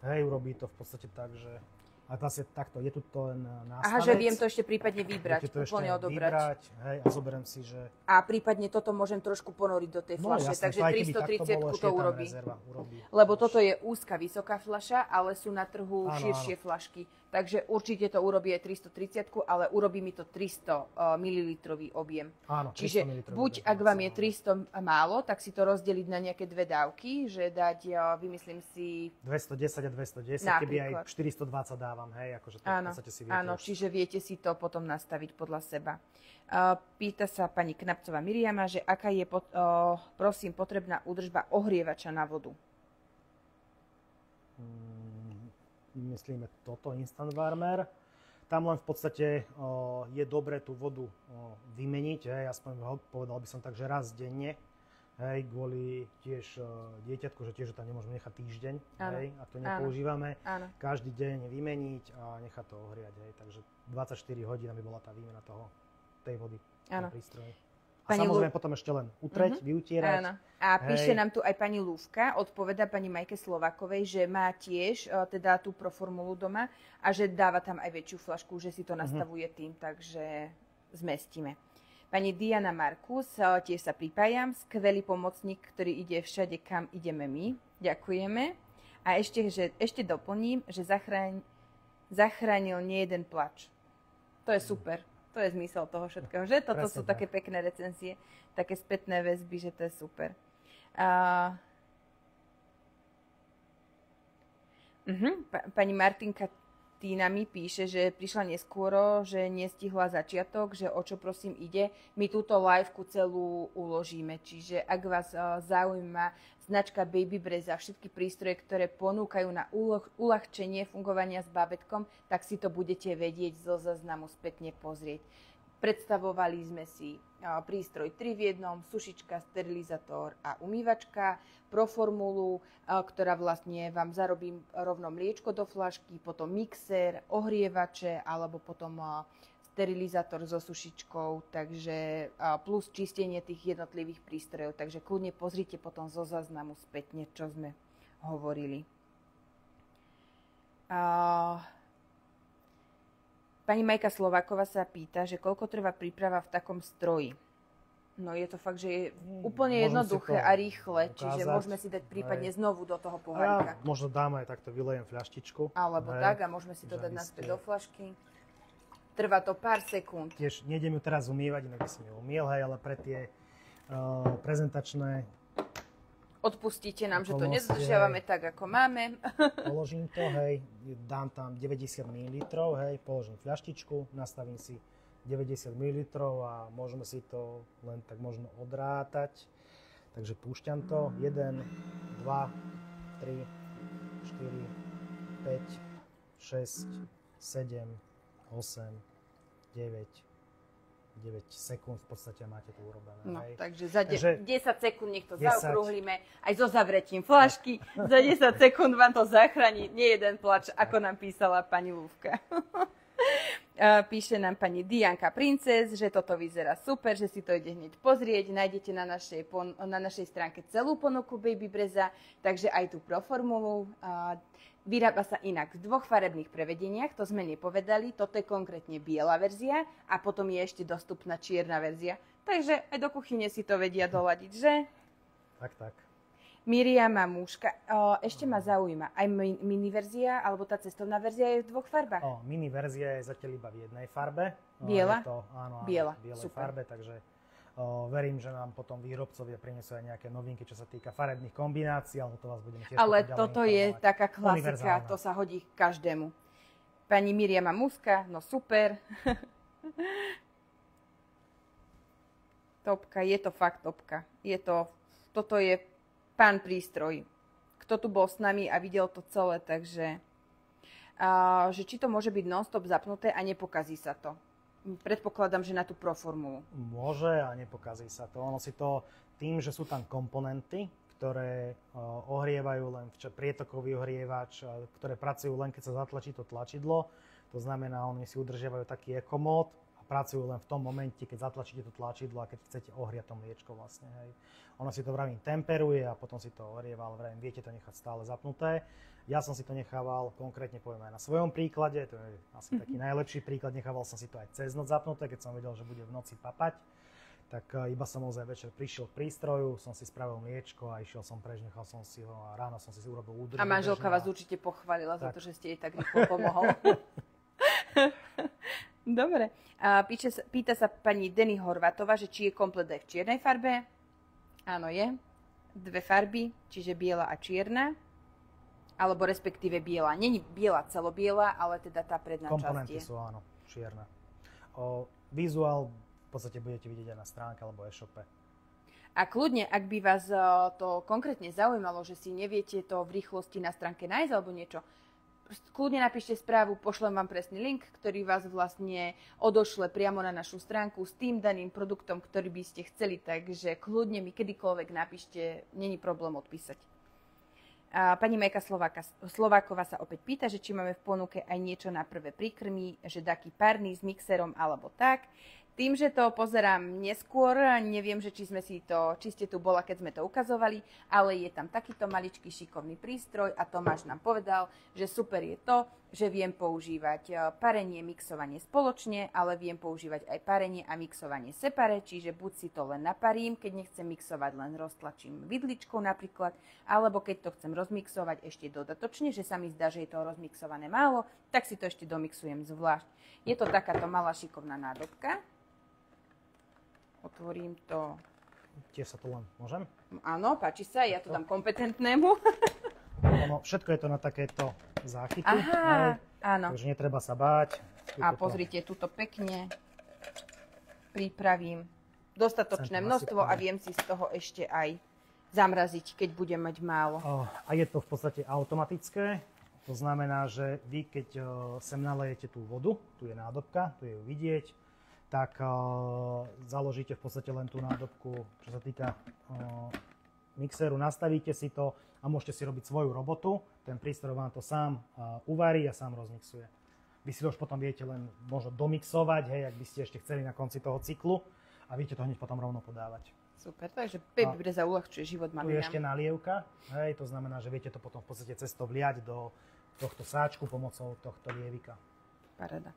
Hej, urobí to v podstate tak, že... A zase takto, je tu to len nástavec. Aha, že viem to ešte prípadne vybrať, úplne odobrať. Hej, a zoberiem si, že... A prípadne toto môžem trošku ponoriť do tej fľaše, jasne, takže 330 to urobí. urobí. Lebo toto je úzka, vysoká fľaša, ale sú na trhu širšie fľašky. Takže určite to urobí aj 330, ale urobí mi to 300 ml objem. Áno, 300 čiže ml buď ak vám je 300 málo, tak si to rozdeliť na nejaké 2 dávky, že dať, vymyslím si... 210 a 210, keby aj 420 dávam, hej, akože to v podstate si viete. Áno, čiže viete si to potom nastaviť podľa seba. Pýta sa pani Knapcová Miriama, že aká je, prosím, potrebná údržba ohrievača na vodu. Myslíme toto Instant Warmer. Tam len v podstate je dobré tú vodu vymeniť, hej, aspoň povedal by som tak, že raz denne, hej, kvôli tiež dieťatku, že tiež to nemôžeme nechať týždeň, hej, ak to nepoužívame. Áno. Každý deň vymeniť a nechať to ohriať, hej, takže 24 hodín by bola tá výmena tej vody v prístroji. A samozrejme potom ešte len utreť, vyutierať. Áno. A píše nám tu aj pani Lúvka, odpoveda pani Majke Slovákovej, že má tiež teda tú proformulu doma a že dáva tam aj väčšiu fľašku, že si to nastavuje tým, takže zmestíme. Pani Diana Markus, tiež sa pripájam, skvelý pomocník, ktorý ide všade, kam ideme my. Ďakujeme. A ešte doplním, že zachránil nie jeden plač. To je super. To je zmysel toho všetkého, že? Toto sú také pekné recenzie, také spätné väzby, že to je super. Pani Martinka Týna mi píše, že prišla neskôro, že nestihla začiatok, že o čo prosím ide. My túto liveku celú uložíme, čiže ak vás zaujíma značka Baby Breza, všetky prístroje, ktoré ponúkajú na uľahčenie fungovania s bábätkom, tak si to budete vedieť zo záznamu spätne pozrieť. Predstavovali sme si prístroj 3 v 1, sušička, sterilizátor a umývačka, Proformulu, ktorá vlastne vám zarobí rovno mliečko do fľašky, potom mixer, ohrievače alebo potom sterilizátor so sušičkou, takže plus čistenie tých jednotlivých prístrojov. Takže kľudne pozrite potom zo záznamu spätne, čo sme hovorili. Pani Majka Slováková sa pýta, že koľko trvá príprava v takom stroji. No je to fakt, že je úplne jednoduché a rýchle, čiže môžeme si dať prípadne znovu do toho pohárika. Ja možno dáme aj takto, vylejem fľaštičku. Alebo tak a môžeme si to dať naspäť do fľašky. Trvá to pár sekúnd. Tiež nejdem ju teraz umývať, inak by som ju umiel, hej, ale pre tie prezentačné... Odpustíte nám, že to nedodržiavame tak, ako máme. Položím to, hej, dám tam 90 ml, hej, položím fľaštičku, nastavím si 90 ml a môžeme si to len tak možno odrátať. Takže púšťam to. 1, 2, 3, 4, 5, 6, 7, 8, 9 sekúnd v podstate máte to urobené. No, hej. takže za 10 sekúnd nech to zaokrúhlime, aj so zavretím fľašky. Za 10 sekúnd vám to zachráni nie jeden plač, ako nám písala pani Lúvka. Píše nám pani Dianka Princes, že toto vyzerá super, že si to ide hneď pozrieť. Nájdete na našej stránke celú ponuku Baby Breza, takže aj tú Proformulu. Vyrába sa inak v 2 farebných prevedeniach, to sme nepovedali. Toto je konkrétne biela verzia a potom je ešte dostupná čierna verzia. Takže aj do kuchyne si to vedia doladiť, že? Tak. Miriam Mamúška, ešte ma zaujíma, aj mini verzia, alebo tá cestovná verzia je v 2 farbách? Mini verzia je zatiaľ iba v jednej farbe. Biela? Áno, bielej super. Farbe, takže verím, že nám potom výrobcovia prinesú aj nejaké novinky, čo sa týka farebných kombinácií, ale to vás budeme tiež ale toto je taká klasika, to sa hodí každému. Pani Miriam Mamúška, no super. Topka, je to fakt topka. Toto je pán prístroj. Kto tu bol s nami a videl to celé, takže že či to môže byť non-stop zapnuté a nepokazí sa to. Predpokladám, že na tú Proformulu. Môže a nepokazí sa to. Ono si to tým, že sú tam komponenty, ktoré ohrievajú len prietokový ohrievač, ktoré pracujú len keď sa zatlačí to tlačidlo. To znamená, oni si udržiavajú taký ekomód a pracujú len v tom momente, keď zatlačíte to tlačidlo a keď chcete ohriať to mliečko vlastne. Hej. Ono si to vravím temperuje a potom si to ohrieva, ale vravím, viete to nechať stále zapnuté. Ja som si to nechával, konkrétne poviem aj na svojom príklade, to je asi taký najlepší príklad, nechával som si to aj cez noc zapnuté, keď som vedel, že bude v noci papať. Tak iba som ozaj večer prišiel k prístroju, som si spravil mliečko a išiel som preč, nechal som si ho a ráno som si urobil údržbu. A manželka vás určite pochválila za to, že ste jej tak rýchlo pomohol. Dobre. Pýta sa pani Denny Horvátová, že či je komplet aj v čiernej farbe. Áno, je. 2 farby, čiže biela a čierna. Alebo respektíve biela. Není biela celobiela, ale teda tá predná časť je. Komponenty sú, áno, čierne. Vizuál v podstate budete vidieť aj na stránke alebo e-shope. A kľudne, ak by vás to konkrétne zaujímalo, že si neviete to v rýchlosti na stránke nájsť alebo niečo, kľudne napíšte správu, pošlem vám presný link, ktorý vás vlastne odošle priamo na našu stránku s tým daným produktom, ktorý by ste chceli, takže kľudne mi kedykoľvek napíšte, není problém odpísať. A pani Majka Slováková sa opäť pýta, že či máme v ponuke aj niečo na prvé príkrmy, že taký párny s mixerom alebo tak. Tým, že to pozerám neskôr, neviem, že či ste tu bola, keď sme to ukazovali, ale je tam takýto maličký šikovný prístroj a Tomáš nám povedal, že super je to, že viem používať parenie, mixovanie spoločne, ale viem používať aj parenie a mixovanie separé, čiže buď si to len naparím, keď nechcem mixovať, len roztlačím vidličkou napríklad, alebo keď to chcem rozmixovať ešte dodatočne, že sa mi zdá, že je to rozmixované málo, tak si to ešte domixujem zvlášť. Je to takáto malá šikovná nádobka. Otvorím to. Tiež sa to len môžem? Áno, páči sa, ja to dám kompetentnému. Všetko je to na takéto záchyty. Aha, Áno. Takže netreba sa báť. A pozrite, tuto pekne pripravím dostatočné množstvo a viem si z toho ešte aj zamraziť, keď budem mať málo. A je to v podstate automatické. To znamená, že vy, keď sem nalejete tú vodu, tu je nádobka, tu je ju vidieť, tak založíte v podstate len tú nádobku, čo sa týka mixéru, nastavíte si to a môžete si robiť svoju robotu. Ten prístroj vám to sám uvarí a sám rozmixuje. Vy si to už potom viete len možno domixovať, hej, ak by ste ešte chceli na konci toho cyklu a viete to hneď potom rovno podávať. Super, takže Baby Breza uľahčuje život maminám. Tu je ešte nalievka, hej, to znamená, že viete to potom v podstate cez to vliať do tohto sáčku pomocou tohto lievika. Paráda.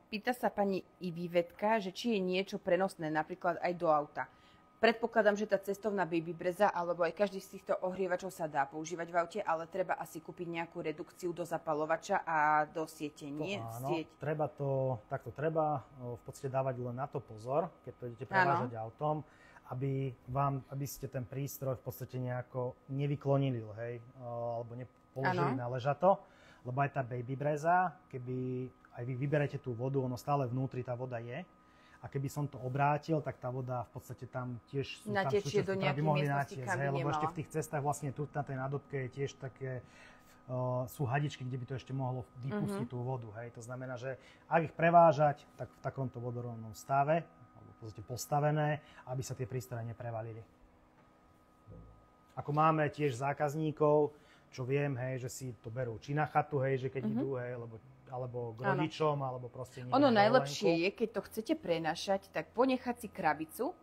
Pýta sa pani Ivivetka, že či je niečo prenosné napríklad aj do auta. Predpokladám, že tá cestovná Baby Breza alebo aj každý z týchto ohrievačov sa dá používať v aute, ale treba asi kúpiť nejakú redukciu do zapalovača a do siete, nie? Áno, treba to, takto treba v podstate dávať len na to pozor, keď to idete prevážať autom, aby ste ten prístroj v podstate nejako nevyklonili, hej, alebo nepoložili na ležato, lebo aj tá Baby Breza, keby aj vy vyberete tú vodu, ono stále vnútri tá voda je. A keby som to obrátil, tak tá voda v podstate tam tiež sú natečie do nejakej miestnosti, kam by nemala. Lebo ešte v tých cestách vlastne tu na tej nádobke je tiež také, sú hadičky, kde by to ešte mohlo vypustiť tú vodu. Hej. To znamená, že ak ich prevážať, tak v takomto vodorovnom stave, alebo v podstate postavené, aby sa tie prístroje neprevalili. Ako máme tiež zákazníkov, čo viem, hej, že si to berú či na chatu, hej, že keď idú, hej, alebo k rodičom, alebo proste... Ono najlepšie je, keď to chcete prenašať, tak ponechať si krabicu,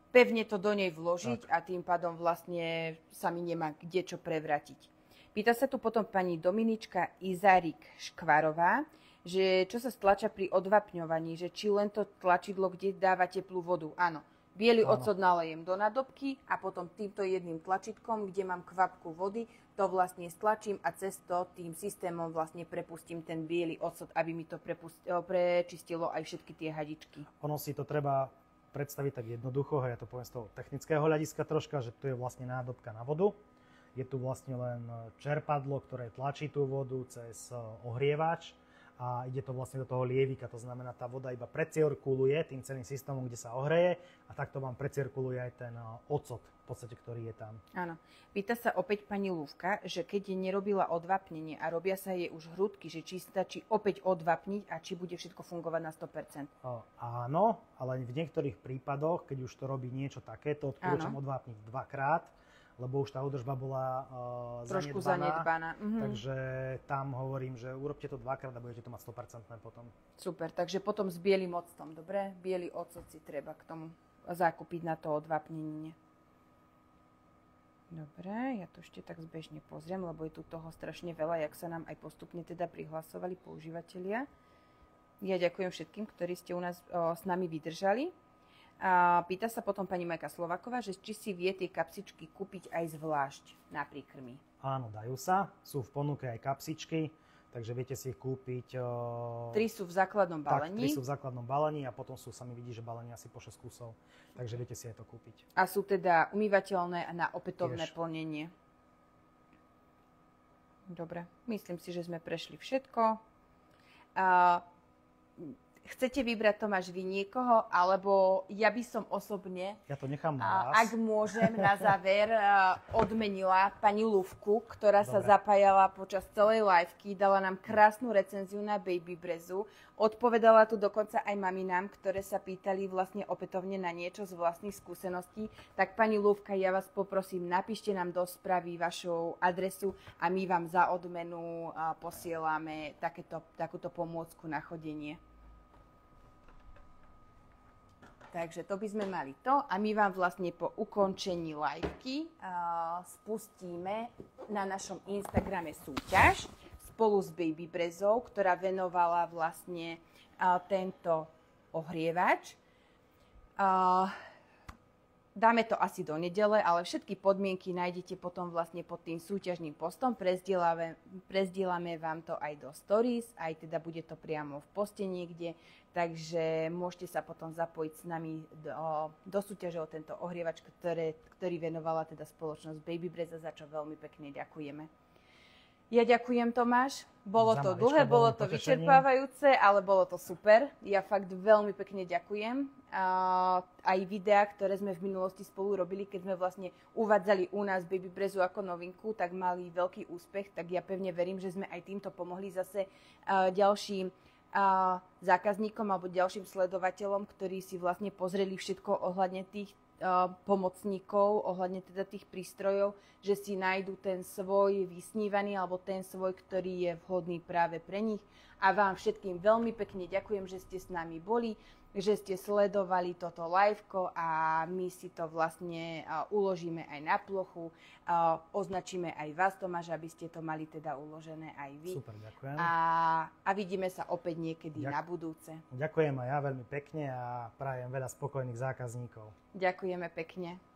pevne to do nej vložiť a tým pádom vlastne sa mi nemá kde čo prevratiť. Pýta sa tu potom pani Dominička Izarik Škvarová, že čo sa stlača pri odvapňovaní, že či len to tlačidlo, kde dáva teplú vodu. Áno, biely ocot nalejem do nádobky a potom týmto jedným tlačítkom, kde mám kvapku vody, to vlastne stlačím a cez to tým systémom vlastne prepustím ten biely ocot, aby mi to prečistilo aj všetky tie hadičky. Ono si to treba predstaviť tak jednoducho, ja to poviem z toho technického hľadiska troška, že tu je vlastne nádobka na vodu. Je tu vlastne len čerpadlo, ktoré tlačí tú vodu cez ohrievač a ide to vlastne do toho lievika, to znamená, tá voda iba precirkuluje tým celým systémom, kde sa ohreje a takto vám precirkuluje aj ten ocot, v podstate, ktorý je tam. Áno. Pýta sa opäť pani Lúvka, že keď nerobila odvapnenie a robia sa jej už hrudky, že či stačí opäť odvapniť a či bude všetko fungovať na 100%. Áno, ale v niektorých prípadoch, keď už to robí niečo takéto, odporúčam odvápniť dvakrát, lebo už tá údržba bola trošku zanedbaná. Takže tam hovorím, že urobte to dvakrát a budete to mať 100% potom. Super, takže potom s bielým octom, dobre? Biely ocot si treba k tomu zakúpiť na to odvápnenie. Dobre, ja to ešte tak zbežne pozriem, lebo je tu toho strašne veľa, jak sa nám aj postupne teda prihlasovali používatelia. Ja ďakujem všetkým, ktorí ste u nás s nami vydržali. A pýta sa potom pani Majka Slovaková, že či si vie tie kapsičky kúpiť aj zvlášť na príkrmy. Áno, dajú sa. Sú v ponuke aj kapsičky, takže viete si ich kúpiť. 3 sú v základnom balení. Tak, 3 sú v základnom balení a potom sú, sa mi vidí, že balení asi po 6 kusov. Takže viete si aj to kúpiť. A sú teda umývateľné a na opätovné plnenie. Dobre, myslím si, že sme prešli všetko. Chcete vybrať, Tomáš, vy niekoho, alebo ja by som osobne, ja to nechám na vás. Ak môžem, na záver odmenila pani Lúvku, ktorá sa zapájala počas celej liveky, dala nám krásnu recenziu na Baby Brezu, odpovedala tu dokonca aj maminám, ktoré sa pýtali vlastne opätovne na niečo z vlastných skúseností. Tak pani Lúvka, ja vás poprosím, napíšte nám do správy vašu adresu a my vám za odmenu posielame takúto pomôcku na chodenie. Takže to by sme mali to a my vám vlastne po ukončení liveky spustíme na našom Instagrame súťaž spolu s Baby Brezou, ktorá venovala vlastne tento ohrievač. Dáme to asi do nedele, ale všetky podmienky nájdete potom vlastne pod tým súťažným postom. Prezdielame vám to aj do stories, aj teda bude to priamo v poste niekde, takže môžete sa potom zapojiť s nami do súťaže o tento ohrievač, ktorý venovala teda spoločnosť Baby Breza, za čo veľmi pekne ďakujeme. Ja ďakujem, Tomáš. Bolo Za to maličko, dlhé, bolo veľmi to potešením. vyčerpávajúce, ale bolo to super. Ja fakt veľmi pekne ďakujem. Aj videá, ktoré sme v minulosti spolu robili, keď sme vlastne uvádzali u nás Baby Brezu ako novinku, tak mali veľký úspech. Tak ja pevne verím, že sme aj týmto pomohli zase ďalším zákazníkom alebo ďalším sledovateľom, ktorí si vlastne pozreli všetko ohľadne tých pomocníkov, ohľadne teda tých prístrojov, že si nájdu ten svoj vysnívaný alebo ten svoj, ktorý je vhodný práve pre nich. A vám všetkým veľmi pekne ďakujem, že ste s nami boli, že ste sledovali toto liveko a my si to vlastne uložíme aj na plochu. Označíme aj vás, Tomáš, aby ste to mali teda uložené aj vy. Super, ďakujem. A vidíme sa opäť niekedy na budúce. Ďakujem aj ja veľmi pekne a prajem veľa spokojných zákazníkov. Ďakujeme pekne.